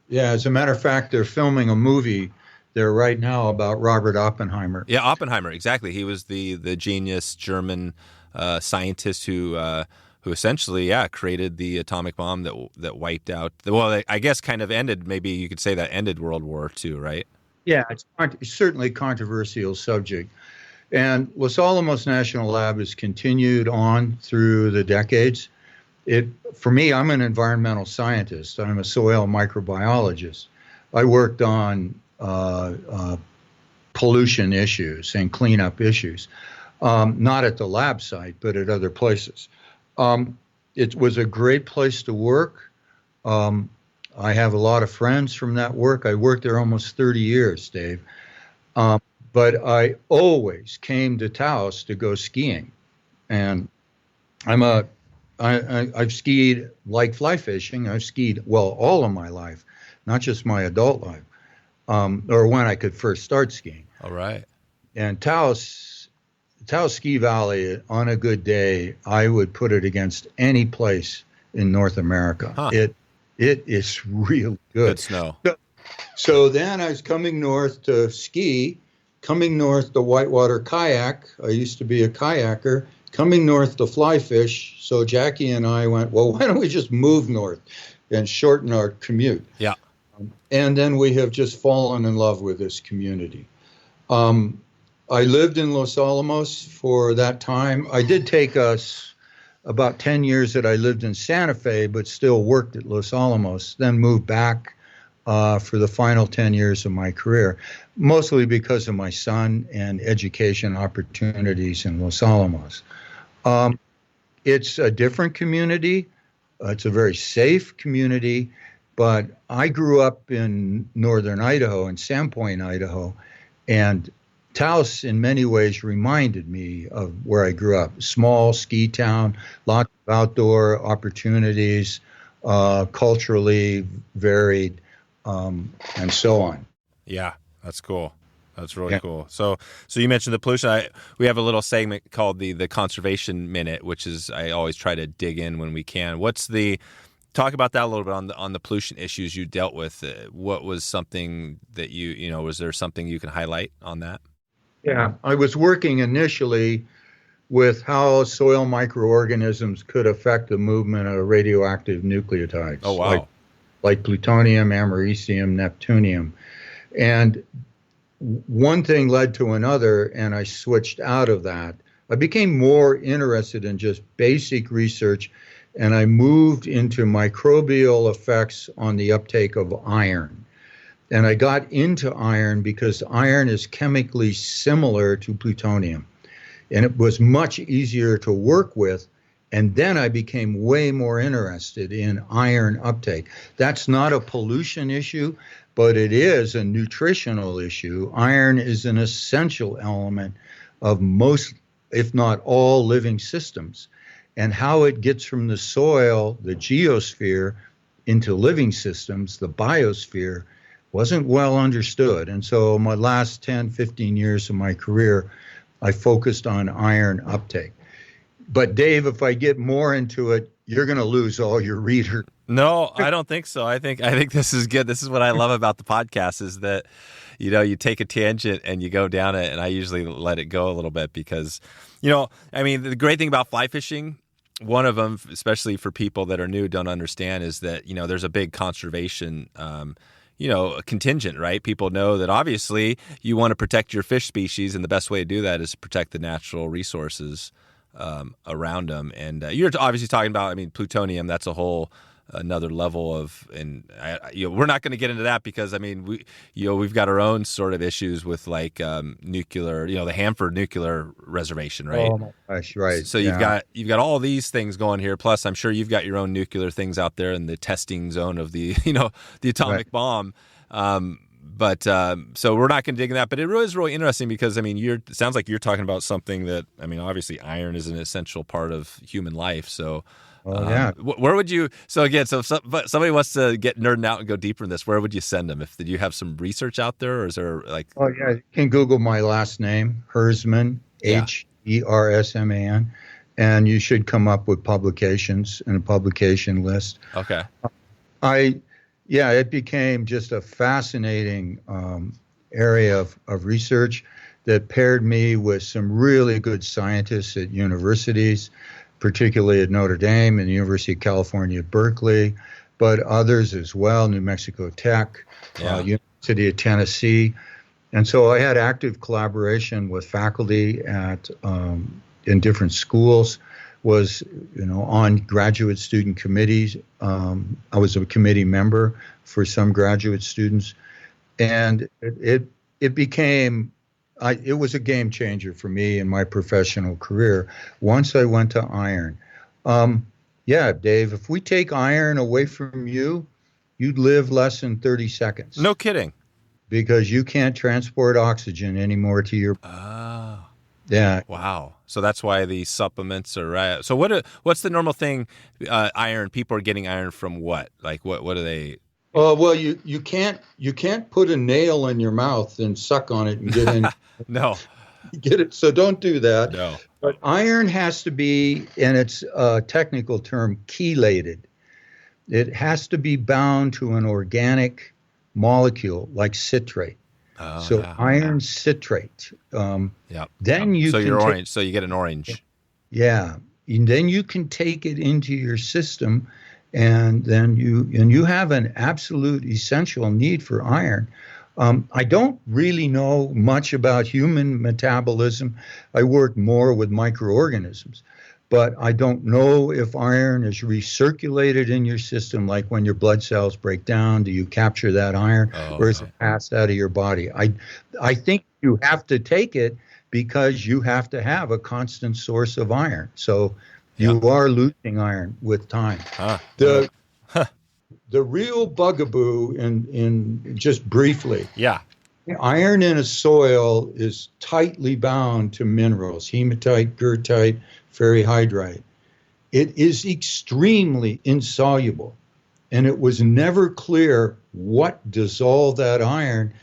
Yeah, as a matter of fact, they're filming a movie there right now about Robert Oppenheimer. Yeah, Oppenheimer, exactly. He was the genius German scientist who essentially, created the atomic bomb that wiped out. Well, I guess kind of ended. Maybe you could say that ended World War II, right? Yeah, it's certainly a controversial subject. And Los Alamos National Lab has continued on through the decades. For me, I'm an environmental scientist. I'm a soil microbiologist. I worked on pollution issues and cleanup issues, not at the lab site, but at other places. It was a great place to work. I have a lot of friends from that work. I worked there almost 30 years, Dave. But I always came to Taos to go skiing. And I've skied like fly fishing. I've skied, all of my life, not just my adult life. Or when I could first start skiing. All right. And Taos Ski Valley, on a good day, I would put it against any place in North America. Huh. It is real good. Good snow. So then I was coming north to ski, coming north to whitewater kayak. I used to be a kayaker. Coming north to fly fish. So Jackie and I went, why don't we just move north and shorten our commute? Yeah. And then we have just fallen in love with this community. I lived in Los Alamos for that time. I did take us about 10 years that I lived in Santa Fe, but still worked at Los Alamos, then moved back for the final 10 years of my career, mostly because of my son and education opportunities in Los Alamos. It's a different community. It's a very safe community. But I grew up in northern Idaho, in Sandpoint, Idaho, and Taos in many ways reminded me of where I grew up. Small ski town, lots of outdoor opportunities, culturally varied, and so on. Yeah, that's cool. That's really cool. So you mentioned the pollution. We have a little segment called the Conservation Minute, which is I always try to dig in when we can. Talk about that a little bit on the pollution issues you dealt with. What was something that was there something you can highlight on that? Yeah, I was working initially with how soil microorganisms could affect the movement of radioactive nucleotides. Oh, wow. Like plutonium, americium, neptunium. And one thing led to another, and I switched out of that. I became more interested in just basic research, and I moved into microbial effects on the uptake of iron. And I got into iron because iron is chemically similar to plutonium. And it was much easier to work with. And then I became way more interested in iron uptake. That's not a pollution issue, but it is a nutritional issue. Iron is an essential element of most, if not all, living systems. And how it gets from the soil, the geosphere, into living systems, the biosphere, wasn't well understood. And so my last 10, 15 years of my career, I focused on iron uptake. But Dave, if I get more into it, you're going to lose all your readers. No, I don't think so. I think this is good. This is what I love about the podcast is that, you take a tangent and you go down it, and I usually let it go a little bit because, the great thing about fly fishing, one of them, especially for people that are new, don't understand, is that, there's a big conservation, contingent, right? People know that obviously you want to protect your fish species, and the best way to do that is to protect the natural resources around them. And you're obviously talking about, plutonium. That's a whole another level of, and we're not going to get into that because we've got our own sort of issues with like nuclear, the Hanford nuclear reservation, right? Oh my gosh, right. So you've got all these things going here. Plus, I'm sure you've got your own nuclear things out there in the testing zone of the the atomic bomb. So we're not going to dig in that, but it really is really interesting because it sounds like you're talking about something that obviously iron is an essential part of human life. So. Where would you? So again, so if somebody wants to get nerding out and go deeper in this, where would you send them? Did you have some research out there, or is there like? Oh yeah, you can Google my last name, Hersman, Hersman, and you should come up with publications and a publication list. Okay. It became just a fascinating area of research that paired me with some really good scientists at universities, particularly at Notre Dame and the University of California at Berkeley, but others as well, New Mexico Tech, University of Tennessee. And so I had active collaboration with faculty in different schools, was on graduate student committees. I was a committee member for some graduate students. And it became it was a game changer for me in my professional career once I went to iron. Dave, if we take iron away from you, you'd live less than 30 seconds. No kidding. Because you can't transport oxygen anymore to your... Oh. Yeah. Wow. So that's why the supplements are right. So what's the normal thing, iron, people are getting iron from what? Like what are they... Well, you can't put a nail in your mouth and suck on it and get in. No. Get it. So don't do that. No. But iron has to be, and it's a technical term, chelated. It has to be bound to an organic molecule like citrate. Iron citrate. Then you. So you're orange. So you get an orange. Yeah. And then you can take it into your system. And then you have an absolute essential need for iron. I don't really know much about human metabolism. I work more with microorganisms, but I don't know if iron is recirculated in your system, like when your blood cells break down. Do you capture that iron, or is it passed out of your body? I think you have to take it because you have to have a constant source of iron. So. You are losing iron with time. The real bugaboo, in just briefly, iron in a soil is tightly bound to minerals, hematite, goethite, ferrihydrite. It is extremely insoluble, and it was never clear what dissolved that iron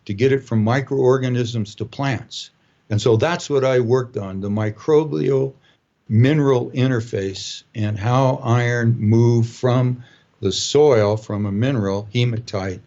to get it from microorganisms to plants. And so that's what I worked on, the microbial mineral interface and how iron moved from the soil, from a mineral, hematite,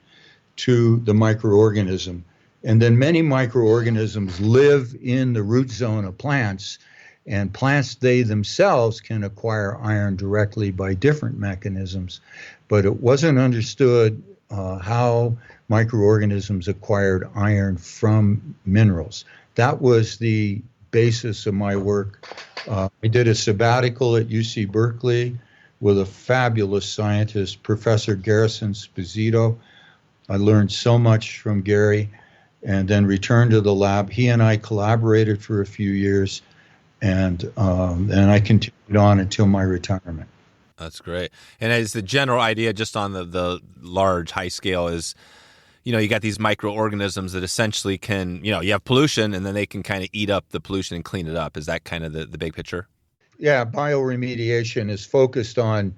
to the microorganism. And then many microorganisms live in the root zone of plants, and plants, they themselves can acquire iron directly by different mechanisms. But it wasn't understood how microorganisms acquired iron from minerals. That was the basis of my work. I did a sabbatical at UC Berkeley with a fabulous scientist, Professor Garrison Sposito. I learned so much from Gary, and then returned to the lab. He and I collaborated for a few years, and I continued on until my retirement. That's great. And as the general idea, just on the large, high scale, is, you got these microorganisms that essentially can, you have pollution, and then they can kind of eat up the pollution and clean it up. Is that kind of the big picture? Yeah, bioremediation is focused on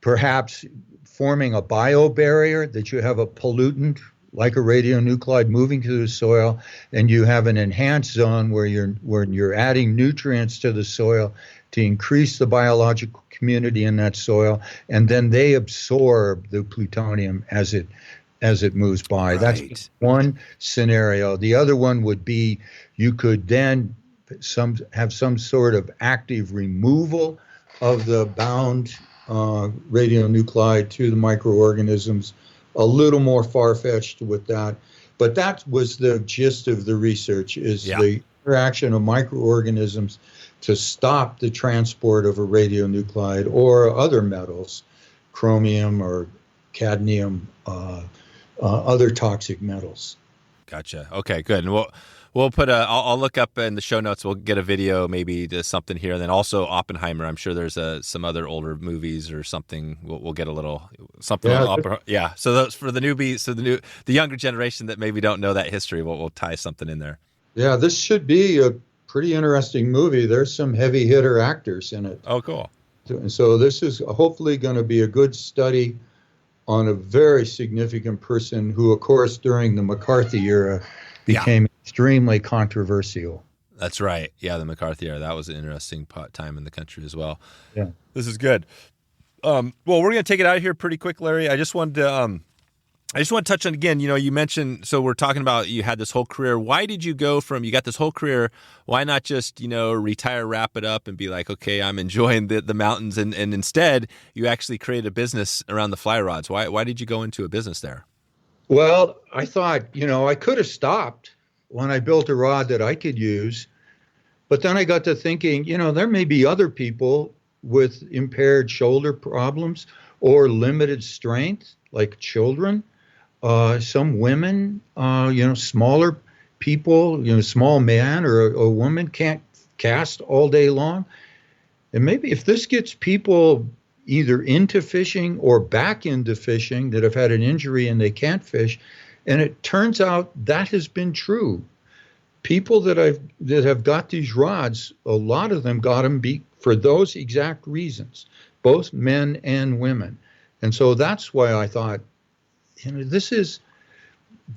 perhaps forming a biobarrier, that you have a pollutant like a radionuclide moving through the soil, and you have an enhanced zone where you're adding nutrients to the soil to increase the biological community in that soil, and then they absorb the plutonium as it moves by. Right. That's one scenario. The other one would be you could then have some sort of active removal of the bound radionuclide to the microorganisms. A little more far-fetched with that, but that was the gist of the research, is the interaction of microorganisms to stop the transport of a radionuclide or other metals, chromium or cadmium, other toxic metals. Gotcha. Okay, good. And we'll put I'll look up in the show notes. We'll get a video, maybe to something here, and then also Oppenheimer. I'm sure there's some other older movies or something. We'll get a little something. Yeah. So those for the newbies, so the younger generation that maybe don't know that history, we'll tie something in there. Yeah, this should be a pretty interesting movie. There's some heavy hitter actors in it. Oh, cool. So this is hopefully going to be a good study on a very significant person who, of course, during the McCarthy era became extremely controversial. That's right. Yeah, the McCarthy era. That was an interesting time in the country as well. Yeah. This is good. Well, we're going to take it out of here pretty quick, Larry. I just wanted to touch on, again, you mentioned, so we're talking about you had this whole career. Why did you go from, you got this whole career, why not just, retire, wrap it up and be like, okay, I'm enjoying the mountains, and instead you actually created a business around the fly rods. Why did you go into a business there? Well, I thought, I could have stopped when I built a rod that I could use, but then I got to thinking, there may be other people with impaired shoulder problems or limited strength, like children. Some women, smaller people, small man or a woman can't cast all day long. And maybe if this gets people either into fishing or back into fishing that have had an injury and they can't fish, and it turns out that has been true. People that have got these rods, a lot of them got them for those exact reasons, both men and women. And so that's why I thought,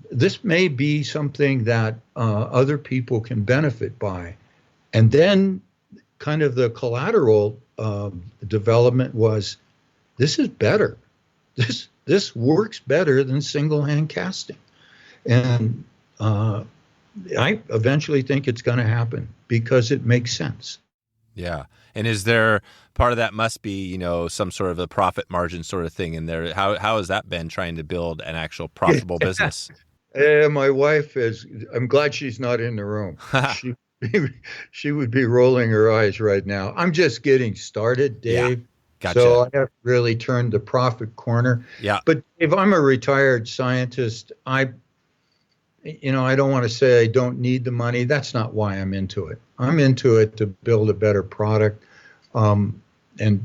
this may be something that other people can benefit by. And then kind of the collateral development was, this is better. This works better than single hand casting. And I eventually think it's going to happen because it makes sense. Yeah. And is there, part of that must be, some sort of a profit margin sort of thing in there. How has that been, trying to build an actual profitable business? My wife I'm glad she's not in the room. She would be rolling her eyes right now. I'm just getting started, Dave. Yeah. Gotcha. So I haven't really turned the profit corner. Yeah. But if I'm a retired scientist, I don't want to say I don't need the money. That's not why I'm into it. I'm into it to build a better product, and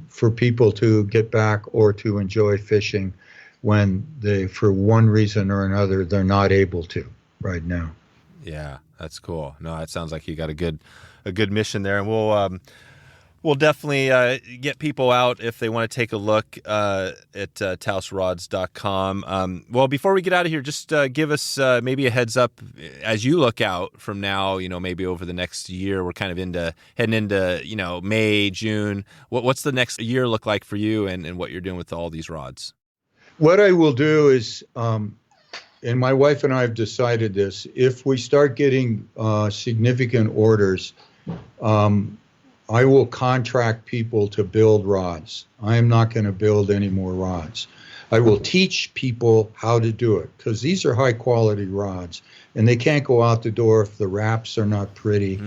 for people to get back or to enjoy fishing when they, for one reason or another, they're not able to right now. Yeah, that's cool. No, it sounds like you got a good mission there, and we'll definitely get people out if they want to take a look at taosrods.com. Well, before we get out of here, just give us maybe a heads up as you look out from now, maybe over the next year. We're kind of heading into, May, June. What's the next year look like for you and what you're doing with all these rods? What I will do is, and my wife and I have decided this, if we start getting significant orders, I will contract people to build rods. I am not going to build any more rods. I will teach people how to do it, because these are high quality rods and they can't go out the door if the wraps are not pretty.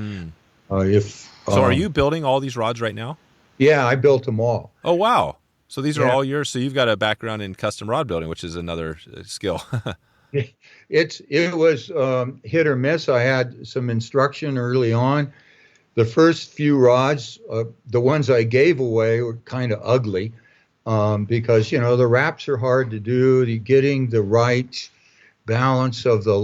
So are you building all these rods right now? Yeah, I built them all. Oh, wow. So these are all yours. So you've got a background in custom rod building, which is another skill. It was hit or miss. I had some instruction early on. The first few rods, the ones I gave away, were kind of ugly because the wraps are hard to do. Getting the right balance of the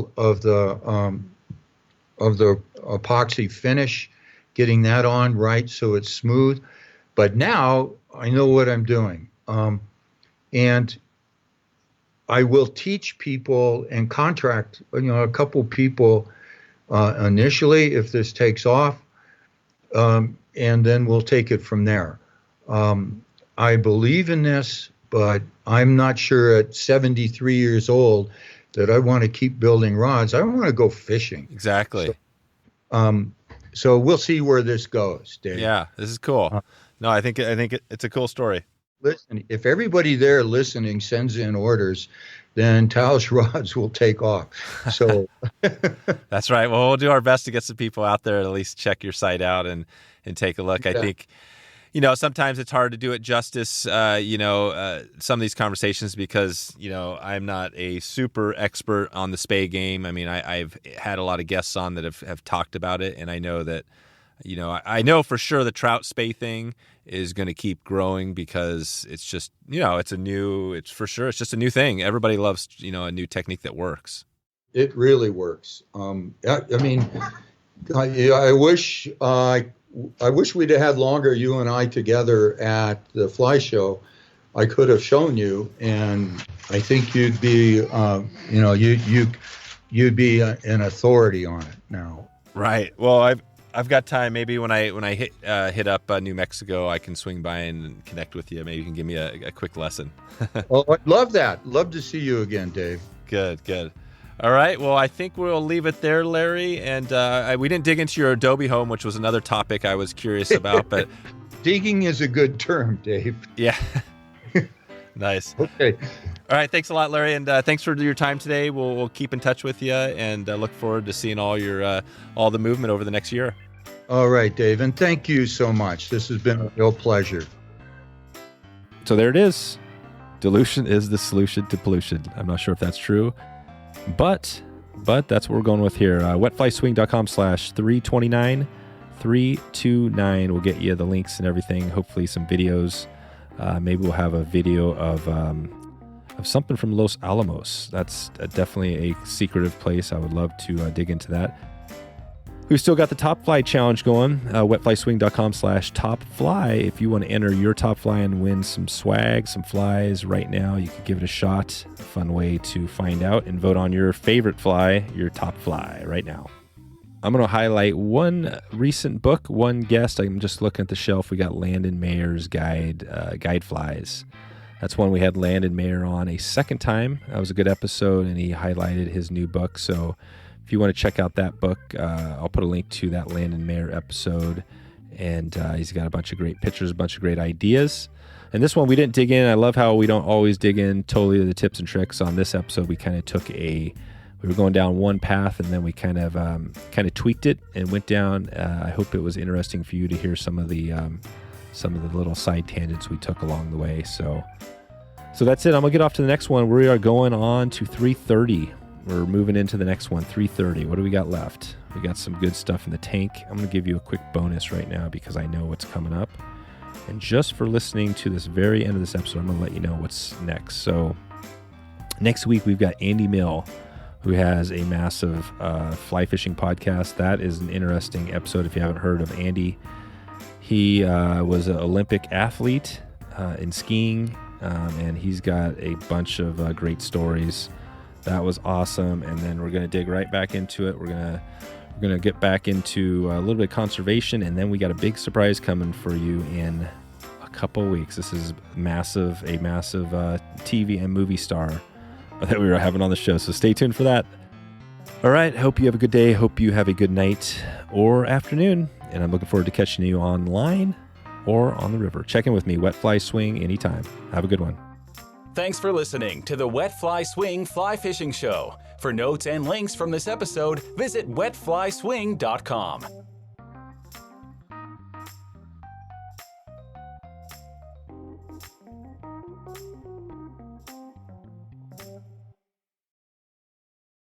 epoxy finish, getting that on right so it's smooth. But now I know what I'm doing, and I will teach people and contract a couple people initially if this takes off. And and then we'll take it from there. I believe in this, but I'm not sure at 73 years old that I want to keep building rods. I want to go fishing. Exactly. So we'll see where this goes, Dave. Yeah, this is cool. No, I think it's a cool story. Listen, if everybody there listening sends in orders, then Taos Rods will take off. So that's right. Well, we'll do our best to get some people out there to at least check your site out and take a look. Yeah. I think, sometimes it's hard to do it justice, some of these conversations because, I'm not a super expert on the spey game. I mean, I've had a lot of guests on that have talked about it, and I know that, I know for sure the trout spey thing is going to keep growing because it's just, it's just a new thing. Everybody loves, a new technique that works. It really works. I wish we'd have had longer, you and I together at the fly show. I could have shown you, and I think you'd be, you'd be an authority on it now. Right. Well, I've got time. Maybe when I hit up New Mexico, I can swing by and connect with you. Maybe you can give me a quick lesson. Oh, I'd love that. Love to see you again, Dave. Good. All right. Well, I think we'll leave it there, Larry. And we didn't dig into your adobe home, which was another topic I was curious about. But digging is a good term, Dave. Yeah. Nice. Okay. All right. Thanks a lot, Larry. And thanks for your time today. We'll keep in touch with you and look forward to seeing all the movement over the next year. All right, Dave. And thank you so much. This has been a real pleasure. So there it is. Dilution is the solution to pollution. I'm not sure if that's true, but that's what we're going with here. Wetflyswing.com/329. 329 will get you the links and everything. Hopefully some videos. Maybe we'll have a video of something from Los Alamos. That's definitely a secretive place. I would love to dig into that. We've still got the Top Fly Challenge going. Wetflyswing.com/topfly. If you want to enter your top fly and win some swag, some flies right now, you can give it a shot. A fun way to find out and vote on your favorite fly, your top fly right now. I'm going to highlight one recent book, one guest. I'm just looking at the shelf. We got Landon Mayer's guide flies. That's one we had Landon Mayer on a second time. That was a good episode, and he highlighted his new book. So if you want to check out that book, I'll put a link to that Landon Mayer episode. And he's got a bunch of great pictures, a bunch of great ideas. And this one we didn't dig in. I love how we don't always dig in totally to the tips and tricks. On this episode, we kind of we were going down one path, and then we kind of tweaked it and went down. I hope it was interesting for you to hear some of the little side tangents we took along the way. So that's it. I'm gonna get off to the next one. We are going on to 330. We're moving into the next one, 330. What do we got left? We got some good stuff in the tank. I'm going to give you a quick bonus right now because I know what's coming up. And just for listening to this very end of this episode, I'm going to let you know what's next. So next week, we've got Andy Mill, who has a massive fly fishing podcast. That is an interesting episode if you haven't heard of Andy. He was an Olympic athlete in skiing, and he's got a bunch of great stories. That was awesome. And then we're going to dig right back into it. We're going to get back into a little bit of conservation, and then we got a big surprise coming for you in a couple weeks. This is a massive TV and movie star that we were having on the show. So stay tuned for that. All right. Hope you have a good day. Hope you have a good night or afternoon. And I'm looking forward to catching you online or on the river. Check in with me, Wet Fly Swing, anytime. Have a good one. Thanks for listening to the Wet Fly Swing Fly Fishing Show. For notes and links from this episode, visit wetflyswing.com.